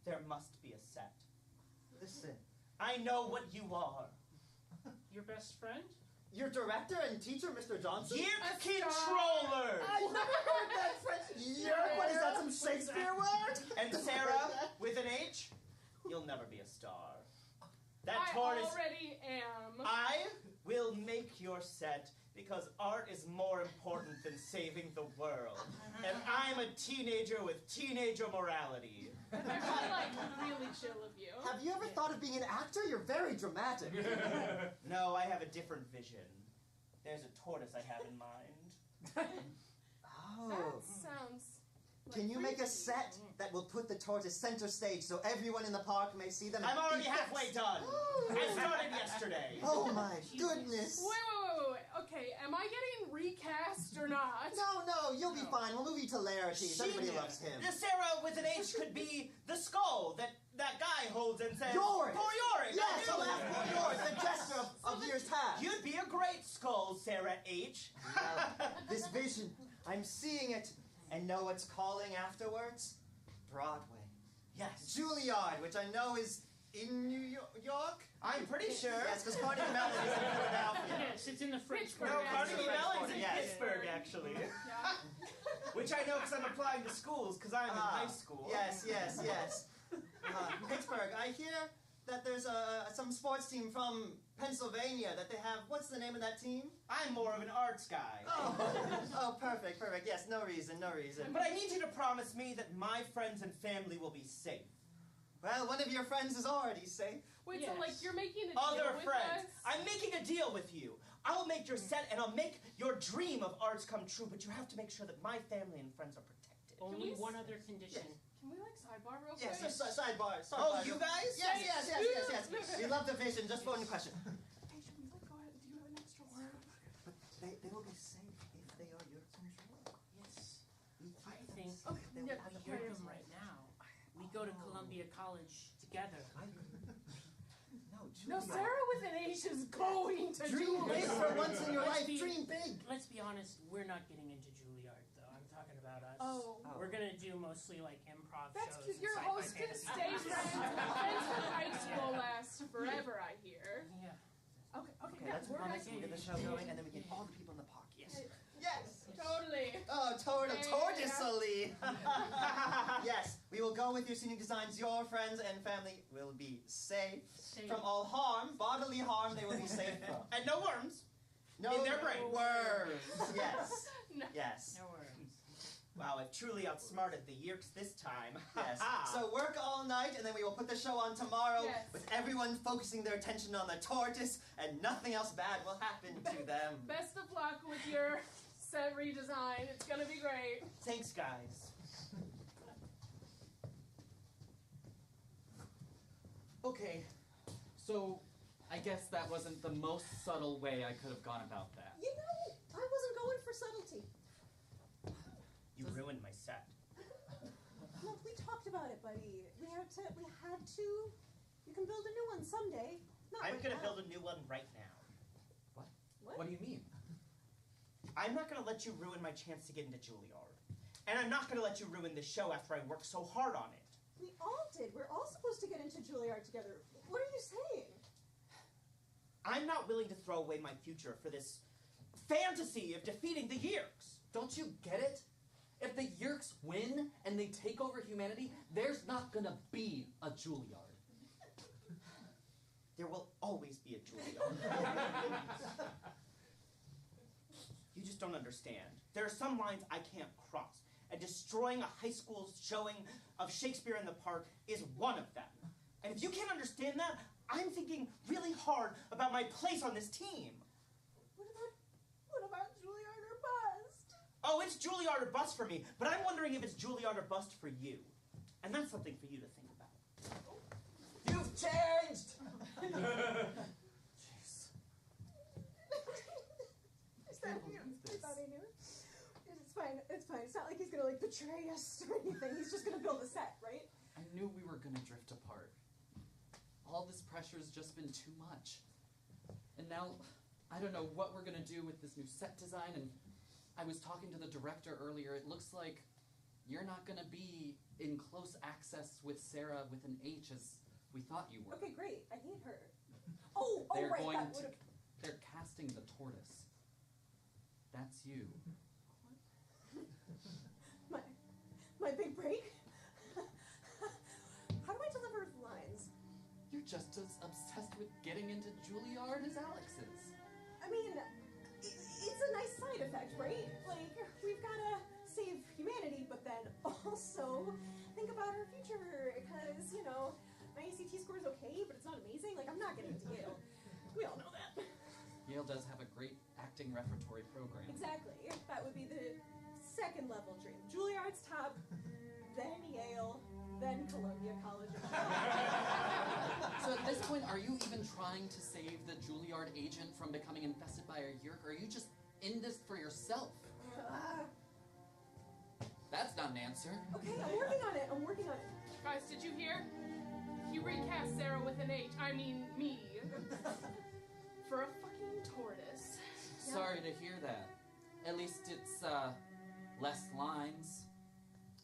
[SPEAKER 1] There must be a set.
[SPEAKER 6] Listen.
[SPEAKER 1] I know what you are.
[SPEAKER 4] Your best friend?
[SPEAKER 6] Your director and teacher, Mr. Johnson?
[SPEAKER 1] Year
[SPEAKER 2] A
[SPEAKER 1] controller.
[SPEAKER 6] I've never heard that phrase. Yerk? What is that, some Shakespeare word?
[SPEAKER 1] And Sarah, with an H, you'll never be a star. That
[SPEAKER 2] I
[SPEAKER 1] tortoise.
[SPEAKER 2] already am.
[SPEAKER 1] I will make your set because art is more important than saving the world. And I'm a teenager with teenager morality.
[SPEAKER 2] That's actually like really chill of you.
[SPEAKER 6] Have you ever thought of being an actor? You're very dramatic.
[SPEAKER 1] No, I have a different vision. There's a tortoise I have in mind.
[SPEAKER 6] Oh.
[SPEAKER 2] That sounds.
[SPEAKER 6] Can you make a set that will put the tortoise center stage so everyone in the park may see them?
[SPEAKER 1] I'm already
[SPEAKER 6] Be
[SPEAKER 1] halfway
[SPEAKER 6] fixed?
[SPEAKER 1] done. I started yesterday.
[SPEAKER 6] Oh my goodness.
[SPEAKER 2] Wait. Okay, am I getting recast or not?
[SPEAKER 6] No, you'll be fine. We'll move you to Larity. Everybody loves him.
[SPEAKER 1] The Sarah with an H could be the skull that guy holds and says,
[SPEAKER 6] Yorick!
[SPEAKER 1] For Yorick!
[SPEAKER 6] Yes, the last for yours, the gesture of years past.
[SPEAKER 1] You'd be a great skull, Sarah H.
[SPEAKER 6] This vision, I'm seeing it, and know what's calling afterwards? Broadway.
[SPEAKER 1] Yes.
[SPEAKER 6] Juilliard, which I know is in New York?
[SPEAKER 1] I'm pretty sure.
[SPEAKER 6] Yes, because Carnegie Mellon is in Philadelphia.
[SPEAKER 4] Yes, it's in the French
[SPEAKER 2] Pittsburgh.
[SPEAKER 1] No,
[SPEAKER 4] quarter.
[SPEAKER 1] Carnegie Mellon's in
[SPEAKER 6] Yes.
[SPEAKER 1] Pittsburgh, actually.
[SPEAKER 2] Yeah.
[SPEAKER 1] Which I know because I'm applying to schools, because I'm in high school.
[SPEAKER 6] Yes. Pittsburgh. I hear that there's some sports team from Pennsylvania that they have. What's the name of that team?
[SPEAKER 1] I'm more of an arts guy.
[SPEAKER 6] Oh, perfect. Yes, no reason.
[SPEAKER 1] But I need you to promise me that my friends and family will be safe.
[SPEAKER 6] Well, one of your friends is already safe.
[SPEAKER 2] Wait, so
[SPEAKER 4] Yes.
[SPEAKER 2] like you're making a deal
[SPEAKER 1] Other
[SPEAKER 2] with
[SPEAKER 1] friends.
[SPEAKER 2] us?
[SPEAKER 1] I'm making a deal with you. I'll make your set and I'll make your dream of arts come true, but you have to make sure that my family and friends are protected.
[SPEAKER 4] Only one other condition.
[SPEAKER 2] Can we like sidebar real
[SPEAKER 6] Yes,
[SPEAKER 2] quick?
[SPEAKER 6] sidebar.
[SPEAKER 1] Oh, you guys?
[SPEAKER 6] Yes. We love the vision. Just one question.
[SPEAKER 2] Hey, should we like go ahead? Do you have an extra word?
[SPEAKER 6] But they will be safe if they are your control.
[SPEAKER 4] Yes.
[SPEAKER 6] I
[SPEAKER 4] think
[SPEAKER 6] they will
[SPEAKER 2] yeah,
[SPEAKER 6] have the
[SPEAKER 4] Hear
[SPEAKER 6] power.
[SPEAKER 4] them right now. We go to Columbia College together.
[SPEAKER 2] No, Sarah with an H is going to
[SPEAKER 6] Dream
[SPEAKER 2] Juilliard.
[SPEAKER 6] big for once in your
[SPEAKER 4] Let's
[SPEAKER 6] life.
[SPEAKER 4] be-
[SPEAKER 6] Dream big.
[SPEAKER 4] Let's be honest, we're not getting into Juilliard though. I'm talking about us.
[SPEAKER 2] Oh.
[SPEAKER 4] We're gonna do mostly like improv
[SPEAKER 2] That's
[SPEAKER 4] shows.
[SPEAKER 2] cute.
[SPEAKER 4] and
[SPEAKER 2] Your
[SPEAKER 4] sci-fi
[SPEAKER 2] host can
[SPEAKER 4] fantasy
[SPEAKER 2] stay
[SPEAKER 4] pieces.
[SPEAKER 2] friends with high school lasts forever, I hear.
[SPEAKER 4] Yeah.
[SPEAKER 2] Okay,
[SPEAKER 6] Okay,
[SPEAKER 2] yeah,
[SPEAKER 6] let's
[SPEAKER 2] we're
[SPEAKER 6] promise
[SPEAKER 2] gonna-
[SPEAKER 6] we'll get the show going, and then we get all the people in the park. Yes.
[SPEAKER 2] Totally.
[SPEAKER 6] Oh,
[SPEAKER 2] Yeah.
[SPEAKER 6] tortoisely. Yes, we will go with your scenic designs. Your friends and family will be safe from all harm, bodily harm. They will be safe from.
[SPEAKER 1] And no worms.
[SPEAKER 6] No
[SPEAKER 1] In their brains.
[SPEAKER 6] worms. Yes.
[SPEAKER 2] No.
[SPEAKER 6] Yes.
[SPEAKER 4] No worries.
[SPEAKER 1] Wow, I've truly outsmarted the Yerks this time.
[SPEAKER 6] Yes. So work all night, and then we will put the show on tomorrow
[SPEAKER 2] Yes.
[SPEAKER 6] with everyone focusing their attention on the tortoise, and nothing else bad will happen to them.
[SPEAKER 2] Best of luck with your set redesign. It's gonna be great.
[SPEAKER 1] Thanks, guys.
[SPEAKER 3] Okay, so I guess that wasn't the most subtle way I could have gone about that.
[SPEAKER 5] You know, I wasn't going for subtlety.
[SPEAKER 1] You ruined my set.
[SPEAKER 5] Look, we talked about it, buddy. We had to. You can build a new one someday. Not
[SPEAKER 1] I'm
[SPEAKER 5] right
[SPEAKER 1] gonna
[SPEAKER 5] now.
[SPEAKER 1] build a new one right now.
[SPEAKER 3] What do you mean?
[SPEAKER 1] I'm not gonna let you ruin my chance to get into Juilliard. And I'm not gonna let you ruin the show after I worked so hard on it.
[SPEAKER 5] We all did. We're all supposed to get into Juilliard together. What are you saying?
[SPEAKER 1] I'm not willing to throw away my future for this fantasy of defeating the Yerks.
[SPEAKER 7] Don't you get it? If the Yerks win and they take over humanity, there's not gonna be a Juilliard.
[SPEAKER 1] There will always be a Juilliard. You just don't understand. There are some lines I can't cross, and destroying a high school showing of Shakespeare in the Park is one of them. And if you can't understand that, I'm thinking really hard about my place on this team.
[SPEAKER 5] What about Juilliard or bust?
[SPEAKER 1] Oh, it's Juilliard or bust for me, but I'm wondering if it's Juilliard or bust for you. And that's something for you to think about.
[SPEAKER 7] You've changed!
[SPEAKER 3] Jeez.
[SPEAKER 5] Is that you? I thought I knew it. It's fine. It's fine. It's not like he's gonna like betray us or anything. He's just gonna build a set, right?
[SPEAKER 3] I knew we were gonna drift apart. All this pressure's just been too much. And now, I don't know what we're gonna do with this new set design, and I was talking to the director earlier. It looks like you're not gonna be in close access with Sarah with an H as we thought you were.
[SPEAKER 5] Okay, great. I hate her. Oh,
[SPEAKER 3] They're
[SPEAKER 5] right.
[SPEAKER 3] going
[SPEAKER 5] That
[SPEAKER 3] to.
[SPEAKER 5] would've.
[SPEAKER 3] They're casting the tortoise. That's you.
[SPEAKER 5] My big break. How do I deliver lines?
[SPEAKER 3] You're just as obsessed with getting into Juilliard as Alex is.
[SPEAKER 5] I mean, it's a nice side effect, right? Like, we've gotta save humanity, but then also think about our future, because, you know, my ACT score is okay, but it's not amazing. Like, I'm not getting into Yale. We all know that.
[SPEAKER 3] Yale does have a great acting repertory program.
[SPEAKER 5] Exactly. That would be the second level dream. Juilliard's top, then Yale, then Columbia College of
[SPEAKER 3] So at this point, are you even trying to save the Juilliard agent from becoming infested by a yerk, or are you just in this for yourself? That's not an answer.
[SPEAKER 5] Okay, I'm working on it. I'm working on it.
[SPEAKER 2] Guys, did you hear? He recast Sarah with an H. I mean, me. For a fucking tortoise.
[SPEAKER 3] Sorry to hear that. At least it's, less lines.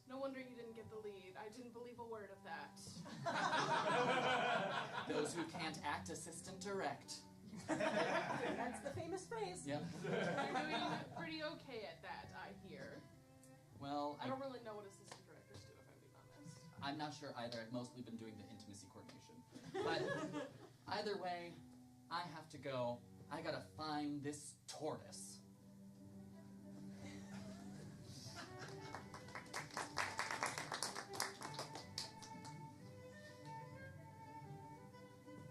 [SPEAKER 2] No wonder you didn't get the lead. I didn't believe a word of that.
[SPEAKER 3] Those who can't act, assistant direct.
[SPEAKER 5] That's the famous phrase.
[SPEAKER 3] Yep.
[SPEAKER 2] You're doing pretty okay at that, I hear.
[SPEAKER 3] Well,
[SPEAKER 2] I don't really know what assistant directors do, if I'm being honest.
[SPEAKER 3] I'm not sure either. I've mostly been doing the intimacy coordination. But either way, I have to go. I gotta find this tortoise.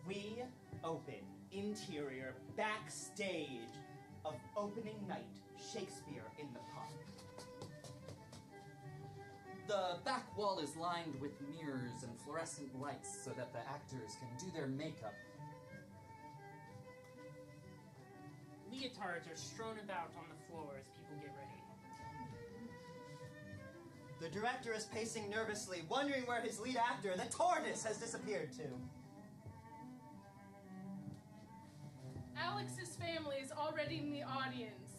[SPEAKER 1] We open interior backstage of opening night Shakespeare in the Park.
[SPEAKER 3] The back wall is lined with mirrors and fluorescent lights so that the actors can do their makeup.
[SPEAKER 4] Leotards are strewn about on the floor as people get ready.
[SPEAKER 6] The director is pacing nervously, wondering where his lead actor, the tortoise, has disappeared to.
[SPEAKER 2] Alex's family is already in the audience,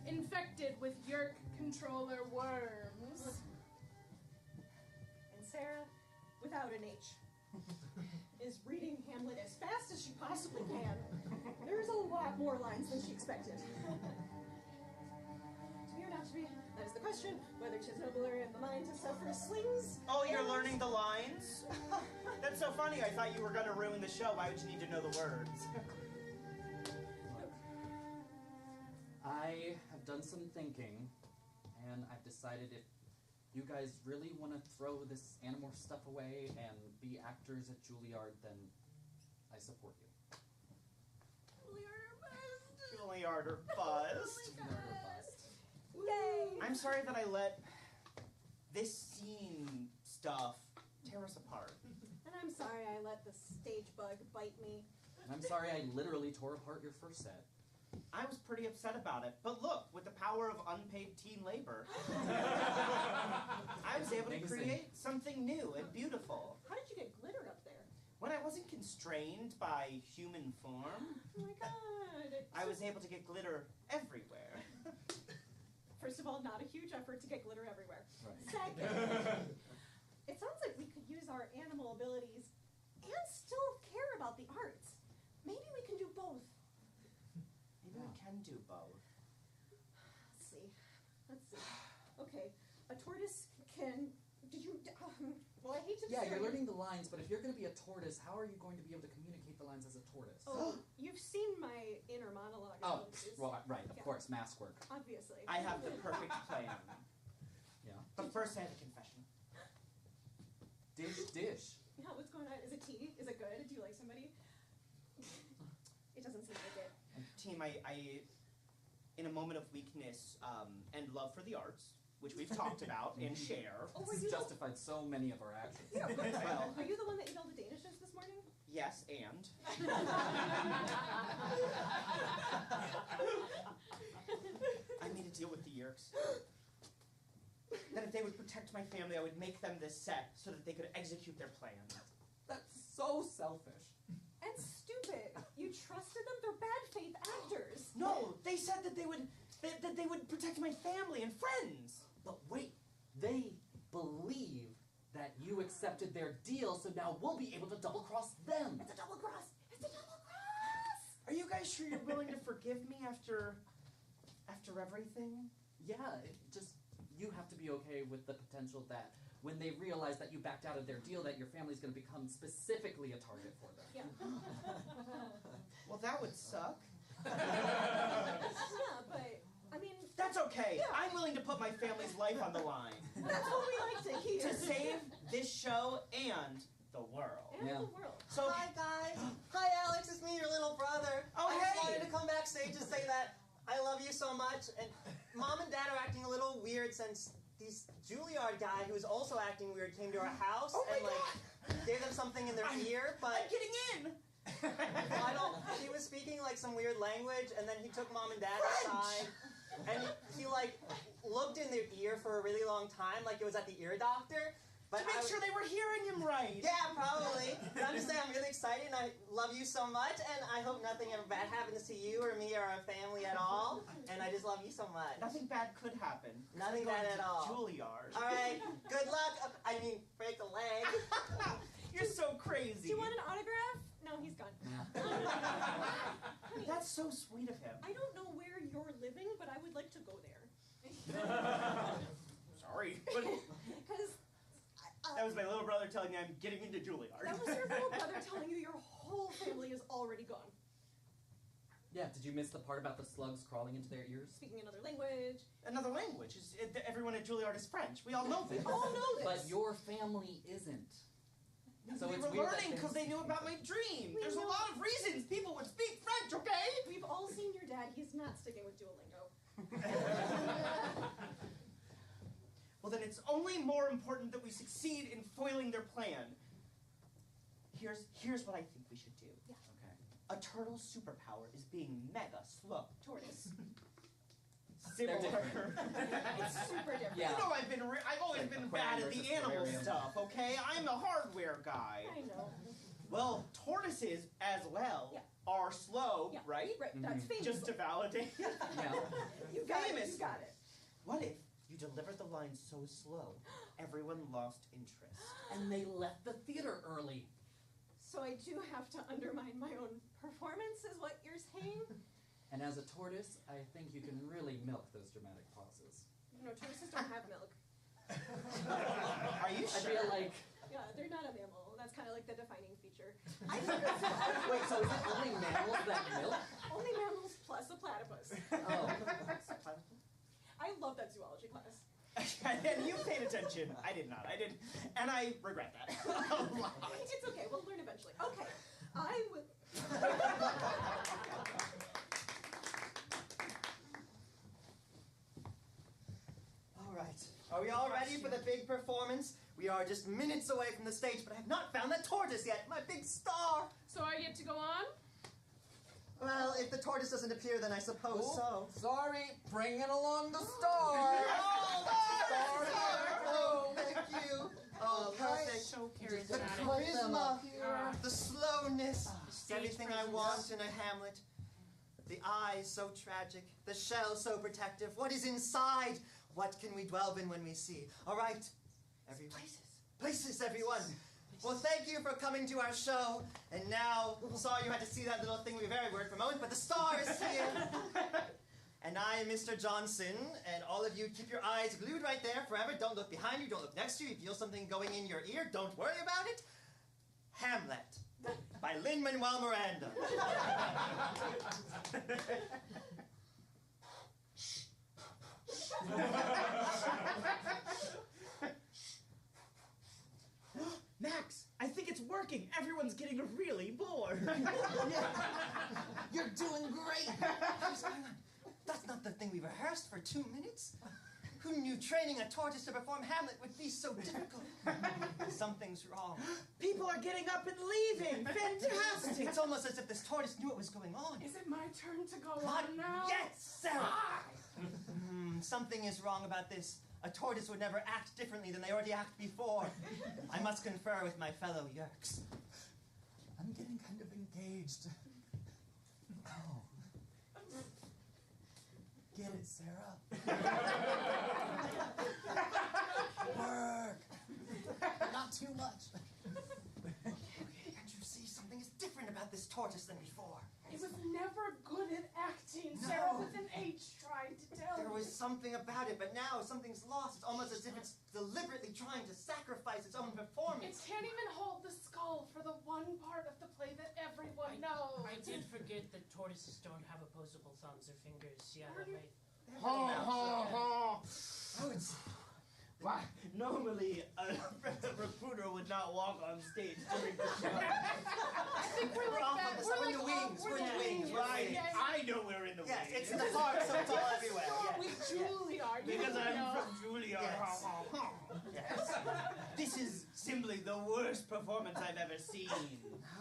[SPEAKER 2] infected with yerk controller worms.
[SPEAKER 5] And Sarah, without an H, is reading Hamlet as fast as she possibly can. There's a lot more lines than she expected. To be or not to be, that is the question. Whether 'tis nobler in the mind to suffer slings.
[SPEAKER 1] Oh, you're learning the lines? That's so funny. I thought you were going to ruin the show. Why would you need to know the words?
[SPEAKER 3] I have done some thinking, and I've decided if you guys really want to throw this Animorph stuff away and be actors at Juilliard, then I support you.
[SPEAKER 1] Juilliard or bust.
[SPEAKER 3] Juilliard or bust.
[SPEAKER 5] Yay!
[SPEAKER 1] I'm sorry that I let this scene stuff tear us apart.
[SPEAKER 5] And I'm sorry I let the stage bug bite me.
[SPEAKER 3] And I'm sorry I literally tore apart your first set.
[SPEAKER 1] I was pretty upset about it. But look, with the power of unpaid teen labor, I was able to
[SPEAKER 3] Amazing.
[SPEAKER 1] create something new and beautiful.
[SPEAKER 5] How did you get glitter up there?
[SPEAKER 1] When I wasn't constrained by human form,
[SPEAKER 5] Oh my god.
[SPEAKER 1] I was able to get glitter everywhere.
[SPEAKER 5] First of all, not a huge effort to get glitter everywhere.
[SPEAKER 3] Right.
[SPEAKER 5] Second, it sounds like we could use our animal abilities and still care about the arts. Maybe we can do both.
[SPEAKER 1] Maybe we can do both.
[SPEAKER 5] Let's see. Okay, a tortoise can. Did you? Well, I hate to.
[SPEAKER 3] Yeah,
[SPEAKER 5] say-
[SPEAKER 3] you're learning the lines, but if you're going to be a tortoise, how are you going to be able to communicate the lines as a tortoise?
[SPEAKER 5] Oh, you've seen my inner monologue.
[SPEAKER 3] Oh,
[SPEAKER 5] abilities.
[SPEAKER 3] well, right, of
[SPEAKER 5] Yeah.
[SPEAKER 3] course, mask work.
[SPEAKER 5] Obviously.
[SPEAKER 1] I have the perfect plan.
[SPEAKER 3] Yeah.
[SPEAKER 1] But first I have a confession.
[SPEAKER 3] Dish.
[SPEAKER 5] Yeah, what's going on? Is it tea? Is it good? Do you like somebody? It doesn't seem like it.
[SPEAKER 1] Team, I in a moment of weakness and love for the arts, which we've talked about and share.
[SPEAKER 5] Oh,
[SPEAKER 3] This has justified so many of our actions.
[SPEAKER 5] Yeah,
[SPEAKER 1] Well,
[SPEAKER 5] are you the one that ate all the Danishes this morning?
[SPEAKER 1] yes, and I made a deal with the Yerks. That if they would protect my family, I would make them this set so that they could execute their plans.
[SPEAKER 3] That's so selfish.
[SPEAKER 5] And stupid. You trusted them? They're bad faith actors.
[SPEAKER 1] No, they said that they would protect my family and friends.
[SPEAKER 3] But wait, they believe that you accepted their deal, so now we'll be able to double-cross them.
[SPEAKER 5] It's a double cross. It's a double cross.
[SPEAKER 1] Are you guys sure you're willing to forgive me after everything?
[SPEAKER 3] Yeah, you have to be okay with the potential that when they realize that you backed out of their deal, that your family's going to become specifically a target for them.
[SPEAKER 5] Yeah.
[SPEAKER 1] Well, that would suck.
[SPEAKER 5] Yeah, but I mean,
[SPEAKER 1] That's okay.
[SPEAKER 5] Yeah.
[SPEAKER 1] I'm willing to put my family's life on the line
[SPEAKER 5] that's what we like to hear.
[SPEAKER 1] to save this show and the world.
[SPEAKER 5] and
[SPEAKER 3] Yeah.
[SPEAKER 5] the world.
[SPEAKER 1] So,
[SPEAKER 6] Hi guys. Hi Alex, it's me, your little brother.
[SPEAKER 1] Oh,
[SPEAKER 6] I just
[SPEAKER 1] hey.
[SPEAKER 6] wanted to come backstage and say that I love you so much. And Mom and Dad are acting a little weird since this Juilliard guy who's also acting weird came to our house
[SPEAKER 1] Oh my
[SPEAKER 6] and like gave them something in their ear, but
[SPEAKER 1] I'm getting in.
[SPEAKER 6] I don't. He was speaking like some weird language, and then he took Mom and Dad aside, and he like looked in their ear for a really long time, like it was at the ear doctor. But
[SPEAKER 1] To make sure they were hearing him right.
[SPEAKER 6] yeah, probably. But I'm just saying, I'm really excited, and I love you so much, and I hope nothing ever bad happens to you or me or our family at all. And I just love you so much.
[SPEAKER 1] Nothing bad could happen.
[SPEAKER 6] Nothing
[SPEAKER 1] Going
[SPEAKER 6] bad at
[SPEAKER 1] to
[SPEAKER 6] all.
[SPEAKER 1] Juilliard.
[SPEAKER 6] All right. Good luck. I mean, break a leg.
[SPEAKER 1] You're so crazy.
[SPEAKER 5] Do you want an autograph? No, he's gone. Honey,
[SPEAKER 1] That's so sweet of him.
[SPEAKER 5] I don't know where you're living, but I would like to go there.
[SPEAKER 1] Sorry, but
[SPEAKER 5] Because
[SPEAKER 1] that was my little brother telling me I'm getting into Juilliard.
[SPEAKER 5] that was your little brother telling you your whole family is already gone.
[SPEAKER 3] Yeah, did you miss the part about the slugs crawling into their ears?
[SPEAKER 5] Speaking another language.
[SPEAKER 1] Another language. Everyone at Juilliard is French. We all know this.
[SPEAKER 5] We all know this.
[SPEAKER 3] But your family isn't. So
[SPEAKER 1] we
[SPEAKER 3] it's
[SPEAKER 1] were
[SPEAKER 3] weird that
[SPEAKER 1] learning because they knew about my dream.
[SPEAKER 5] We
[SPEAKER 1] There's a
[SPEAKER 5] know-
[SPEAKER 1] lot of reasons people would speak French, okay?
[SPEAKER 5] We've all seen your dad. He's not sticking with Duolingo.
[SPEAKER 1] Well, then it's only more important that we succeed in foiling their plan. Here's what I think we should do.
[SPEAKER 5] Yeah.
[SPEAKER 3] Okay.
[SPEAKER 1] A turtle's superpower is being mega slow.
[SPEAKER 5] Tortoise.
[SPEAKER 1] Similar.
[SPEAKER 3] different.
[SPEAKER 5] It's super different.
[SPEAKER 3] Yeah.
[SPEAKER 1] You know I've always
[SPEAKER 3] Like
[SPEAKER 1] been
[SPEAKER 3] crime
[SPEAKER 1] bad at the
[SPEAKER 3] versus
[SPEAKER 1] animal
[SPEAKER 3] terrarium.
[SPEAKER 1] stuff, okay? I'm a hardware guy.
[SPEAKER 5] I know.
[SPEAKER 1] Well, tortoises as well
[SPEAKER 5] Yeah.
[SPEAKER 1] are slow,
[SPEAKER 5] Yeah.
[SPEAKER 1] right?
[SPEAKER 5] Right, that's famous.
[SPEAKER 1] Just to validate.
[SPEAKER 3] Yeah.
[SPEAKER 5] You got it.
[SPEAKER 1] Famous.
[SPEAKER 5] You got it.
[SPEAKER 1] What if you delivered the line so slow, everyone lost interest?
[SPEAKER 3] And they left the theater early.
[SPEAKER 5] So I do have to undermine my own performance, is what you're saying?
[SPEAKER 3] And as a tortoise, I think you can really milk those dramatic pauses.
[SPEAKER 5] No, tortoises don't have milk.
[SPEAKER 1] Are you
[SPEAKER 3] I
[SPEAKER 1] sure?
[SPEAKER 3] feel like.
[SPEAKER 5] Yeah, they're not a mammal. That's kind of like the defining feature.
[SPEAKER 3] Wait, so is it only mammals that milk?
[SPEAKER 5] Only mammals plus a platypus.
[SPEAKER 3] Oh.
[SPEAKER 5] I love that zoology class.
[SPEAKER 1] And you paid attention. I did not. I didn't. And I regret that. A lot.
[SPEAKER 5] It's okay. We'll learn eventually. Okay. I will.
[SPEAKER 6] All right. Are we all ready for the big performance? We are just minutes away from the stage, but I have not found that tortoise yet, my big star.
[SPEAKER 2] So I get to go on?
[SPEAKER 6] Well, if the tortoise doesn't appear, then I suppose so.
[SPEAKER 7] Sorry, bringing along the star.
[SPEAKER 6] Oh, thank you. Oh, perfect.
[SPEAKER 4] So
[SPEAKER 6] The
[SPEAKER 4] charismatic.
[SPEAKER 6] charisma,
[SPEAKER 4] Ah.
[SPEAKER 6] the slowness,
[SPEAKER 4] Stage
[SPEAKER 6] everything I
[SPEAKER 4] presence.
[SPEAKER 6] want in a Hamlet. The eyes so tragic, the shell so protective. What is inside? What can we delve in when we see? All right, everyone. Places, everyone. Well, thank you for coming to our show. And now, sorry you had to see that little thing we very word for a moment, but the star is here. And I am Mr. Johnson, and all of you keep your eyes glued right there forever. Don't look behind you, don't look next to you. You feel something going in your ear, don't worry about it. Hamlet by Lin-Manuel Miranda.
[SPEAKER 1] Max, I think it's working. Everyone's getting really bored.
[SPEAKER 7] You're doing great.
[SPEAKER 6] What's going on? That's not the thing we rehearsed for 2 minutes. Who knew training a tortoise to perform Hamlet would be so difficult? Something's wrong.
[SPEAKER 1] People are getting up and leaving. Fantastic.
[SPEAKER 6] It's almost as if this tortoise knew what was going on.
[SPEAKER 2] Is it my turn to go
[SPEAKER 6] What?
[SPEAKER 2] on now?
[SPEAKER 6] Yes, Sarah! Something is wrong about this. A tortoise would never act differently than they already act before. I must confer with my fellow Yerks.
[SPEAKER 7] I'm getting kind of engaged. Oh. Get it, Sarah? Work. Not too much.
[SPEAKER 6] Can't you see something is different about this tortoise than before?
[SPEAKER 2] It was never good at acting.
[SPEAKER 6] No.
[SPEAKER 2] Sarah with an H tried to tell
[SPEAKER 6] There
[SPEAKER 2] me.
[SPEAKER 6] was something something about it, but now something's lost. It's almost as if it's deliberately trying to sacrifice its own
[SPEAKER 2] It
[SPEAKER 6] performance.
[SPEAKER 2] can't even hold the skull for the one part of the play that everyone knows.
[SPEAKER 4] I did forget that tortoises don't have opposable thumbs or fingers. Yeah, that might...
[SPEAKER 1] Oh, it's... Why, normally a recruiter would not walk on stage during the show.
[SPEAKER 2] I think we're like
[SPEAKER 6] off
[SPEAKER 2] that.
[SPEAKER 6] on the
[SPEAKER 2] We're
[SPEAKER 6] side.
[SPEAKER 2] like
[SPEAKER 6] We're in the wings.
[SPEAKER 2] off-
[SPEAKER 6] We're in the wings.
[SPEAKER 1] Right,
[SPEAKER 2] Yes.
[SPEAKER 1] I know we're in the
[SPEAKER 6] Yes,
[SPEAKER 1] wings.
[SPEAKER 6] it's in the park, so it's all everywhere.
[SPEAKER 2] We
[SPEAKER 6] Yes.
[SPEAKER 2] Juilliard.
[SPEAKER 1] Because
[SPEAKER 2] you
[SPEAKER 1] I'm
[SPEAKER 2] know.
[SPEAKER 1] from Juilliard.
[SPEAKER 6] Yes. Yes.
[SPEAKER 1] This is simply the worst performance I've ever seen.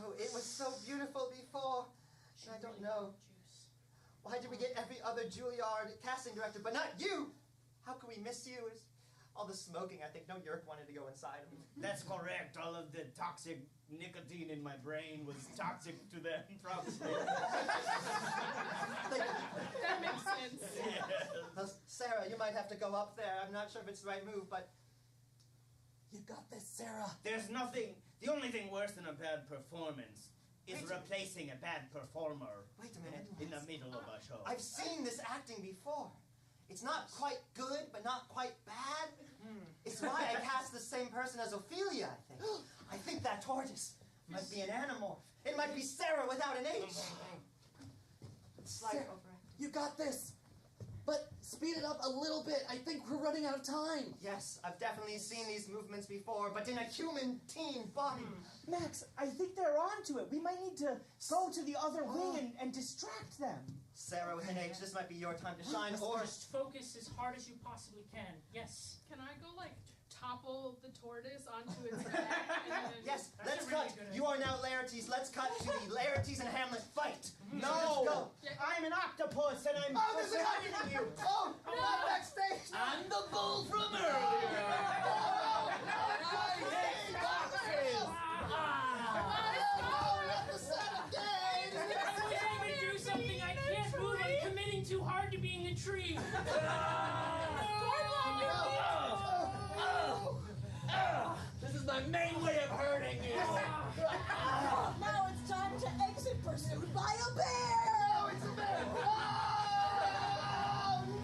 [SPEAKER 6] Oh, it was so beautiful before. And I don't know. Why did we get every other Juilliard casting director, but not you? How could we miss you? It's all the smoking, I think no yerk wanted to go inside of me.
[SPEAKER 1] That's correct. All of the toxic nicotine in my brain was toxic to them, probably.
[SPEAKER 2] That makes sense.
[SPEAKER 6] Well, Sarah, you might have to go up there. I'm not sure if it's the right move, but you got this, Sarah.
[SPEAKER 1] There's nothing, the only thing worse than a bad performance is replacing a bad performer
[SPEAKER 6] Wait a minute.
[SPEAKER 1] in the middle of a show.
[SPEAKER 6] I've seen this acting before. It's not quite good, but not quite bad. It's why I cast the same person as Ophelia, I think. I think that tortoise might be an animorph. It might be Sarah without an H. Slide
[SPEAKER 7] Sarah,
[SPEAKER 6] over.
[SPEAKER 7] You got this. But speed it up a little bit. I think we're running out of time.
[SPEAKER 6] Yes, I've definitely seen these movements before, but in a human teen body.
[SPEAKER 1] Max, I think they're onto it. We might need to go to the other wing and distract them.
[SPEAKER 6] Sarah with an H, this might be your time to shine, or...
[SPEAKER 4] Just focus as hard as you possibly can. Yes.
[SPEAKER 2] Can I go like topple the tortoise onto its back? And then
[SPEAKER 6] Yes,
[SPEAKER 4] That's
[SPEAKER 6] let's
[SPEAKER 4] a really
[SPEAKER 6] cut.
[SPEAKER 4] good
[SPEAKER 6] You are now Larities. Let's cut to the Larities and Hamlet fight.
[SPEAKER 1] No!
[SPEAKER 6] Let's go.
[SPEAKER 1] I'm an octopus and I'm
[SPEAKER 6] Oh, there's a guy
[SPEAKER 1] fighting you!
[SPEAKER 6] Oh, not backstage.
[SPEAKER 7] I'm the bull from earlier.
[SPEAKER 4] Every time I do something, I can't move. I'm committing too hard to being a tree.
[SPEAKER 7] This is my main way of hurting you.
[SPEAKER 5] Now it's time to exit pursued by a bear!
[SPEAKER 6] Oh, it's a bear. Oh,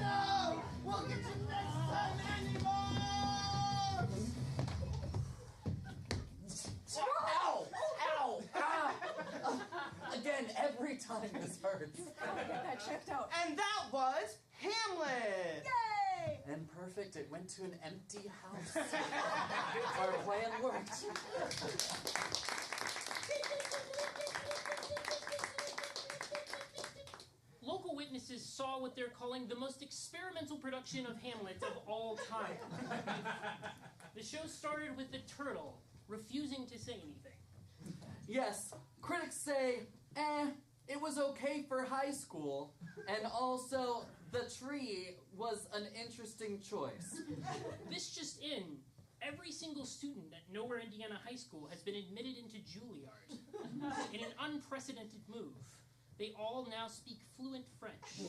[SPEAKER 6] no. We'll get you next time, Animorphs.
[SPEAKER 7] Ow! Ow! Ah! Again, every time this hurts.
[SPEAKER 5] Gotta get that checked out.
[SPEAKER 1] And that was Hamlet!
[SPEAKER 5] Yay!
[SPEAKER 7] And perfect, it went to an empty house. Our plan worked.
[SPEAKER 4] Local witnesses saw what they're calling the most experimental production of Hamlet of all time. The show started with the turtle refusing to say anything.
[SPEAKER 7] Yes, critics say, it was okay for high school, and also the tree was an interesting choice.
[SPEAKER 4] This just in, every single student at Nowhere, Indiana High School has been admitted into Juilliard. In an unprecedented move, they all now speak fluent French.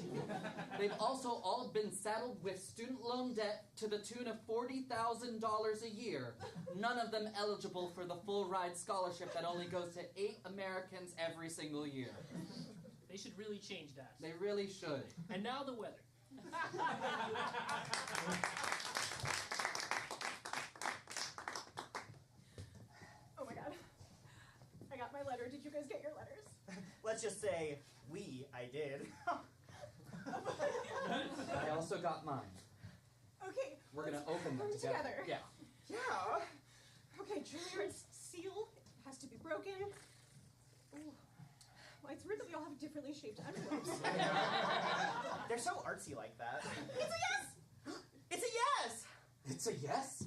[SPEAKER 7] They've also all been saddled with student loan debt to the tune of $40,000 a year. None of them eligible for the full ride scholarship that only goes to 8 Americans every single year.
[SPEAKER 4] They should really change that.
[SPEAKER 7] They really should.
[SPEAKER 4] And now the weather.
[SPEAKER 5] Oh my god. I got my letter. Did you guys get your letters?
[SPEAKER 1] Let's just say, I did.
[SPEAKER 7] I also got mine.
[SPEAKER 5] Okay.
[SPEAKER 7] We're gonna
[SPEAKER 5] let's
[SPEAKER 7] open them
[SPEAKER 5] put
[SPEAKER 7] together. Yeah.
[SPEAKER 1] Yeah.
[SPEAKER 5] Okay, Juilliard's seal has to be broken. Ooh. Well, it's weird that we all have differently shaped envelopes.
[SPEAKER 1] They're so artsy like that.
[SPEAKER 5] It's a yes!
[SPEAKER 1] It's a yes!
[SPEAKER 7] It's a yes?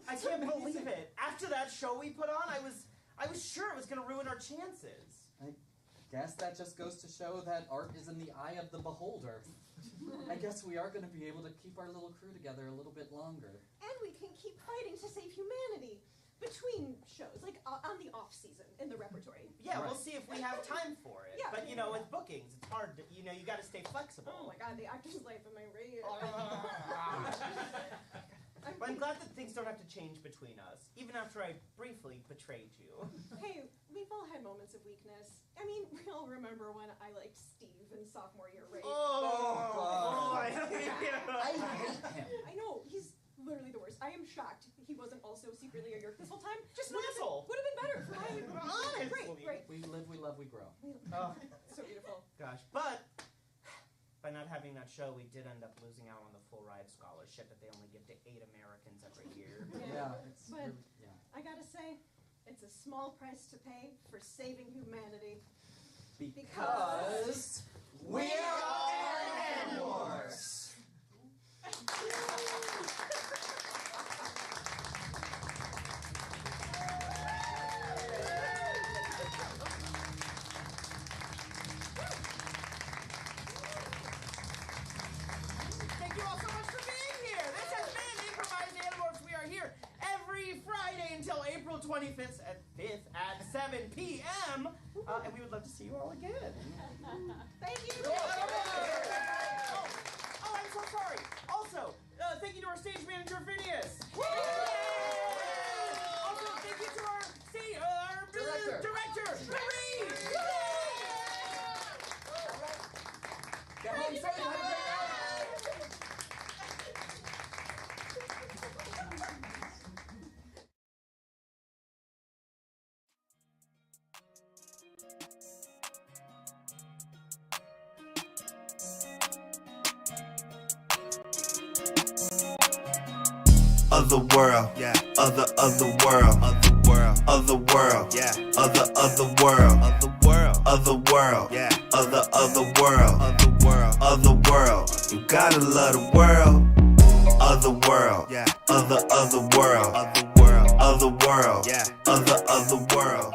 [SPEAKER 1] I can't believe it. After that show we put on, I was sure it was going to ruin our chances.
[SPEAKER 7] I guess that just goes to show that art is in the eye of the beholder. I guess we are going to be able to keep our little crew together a little bit longer.
[SPEAKER 5] And we can keep fighting to save humanity between shows, like on the off season in the repertory.
[SPEAKER 1] Yeah,
[SPEAKER 7] Right.
[SPEAKER 1] we'll see if we have time for it.
[SPEAKER 5] Yeah.
[SPEAKER 1] But, with bookings, it's hard to, you got to stay flexible.
[SPEAKER 5] Oh my god, the actor's life, am I right?
[SPEAKER 1] But I'm glad that things don't have to change between us, even after I briefly betrayed you.
[SPEAKER 5] Hey, we've all had moments of weakness. I mean, we all remember when I liked Steve in sophomore year, right?
[SPEAKER 1] I hate
[SPEAKER 7] I hate him.
[SPEAKER 5] I know, he's literally the worst. I am shocked he wasn't also secretly a yerk this whole time.
[SPEAKER 1] Just an asshole.
[SPEAKER 5] Would have been better for my...
[SPEAKER 1] Honestly.
[SPEAKER 5] Right.
[SPEAKER 7] We live, we love, we grow.
[SPEAKER 1] Oh,
[SPEAKER 5] So beautiful.
[SPEAKER 1] gosh. But by not having that show, we did end up losing out on the full ride scholarship that they only give to 8 Americans every year.
[SPEAKER 7] Yeah, it's
[SPEAKER 5] But
[SPEAKER 7] really, yeah.
[SPEAKER 5] I gotta say, it's a small price to pay for saving humanity.
[SPEAKER 7] Because we are Animorphs.
[SPEAKER 1] Thank you all so much for being here. This has been Improvised Animorphs. We are here every Friday until April 25th at 7 p.m. And we would love to see you all again.
[SPEAKER 5] Thank you!
[SPEAKER 1] Oh, I'm so sorry. Also, thank you to our stage manager, Phineas. Also, thank you to our director, Marie.
[SPEAKER 7] Get home safe. Have a great night.
[SPEAKER 8] Otherworld, yeah. Otherworld, Otherworld, yeah. Otherworld, Otherworld, yeah. Otherworld. You gotta love the world. Otherworld, yeah. Otherworld, yeah. Otherworld.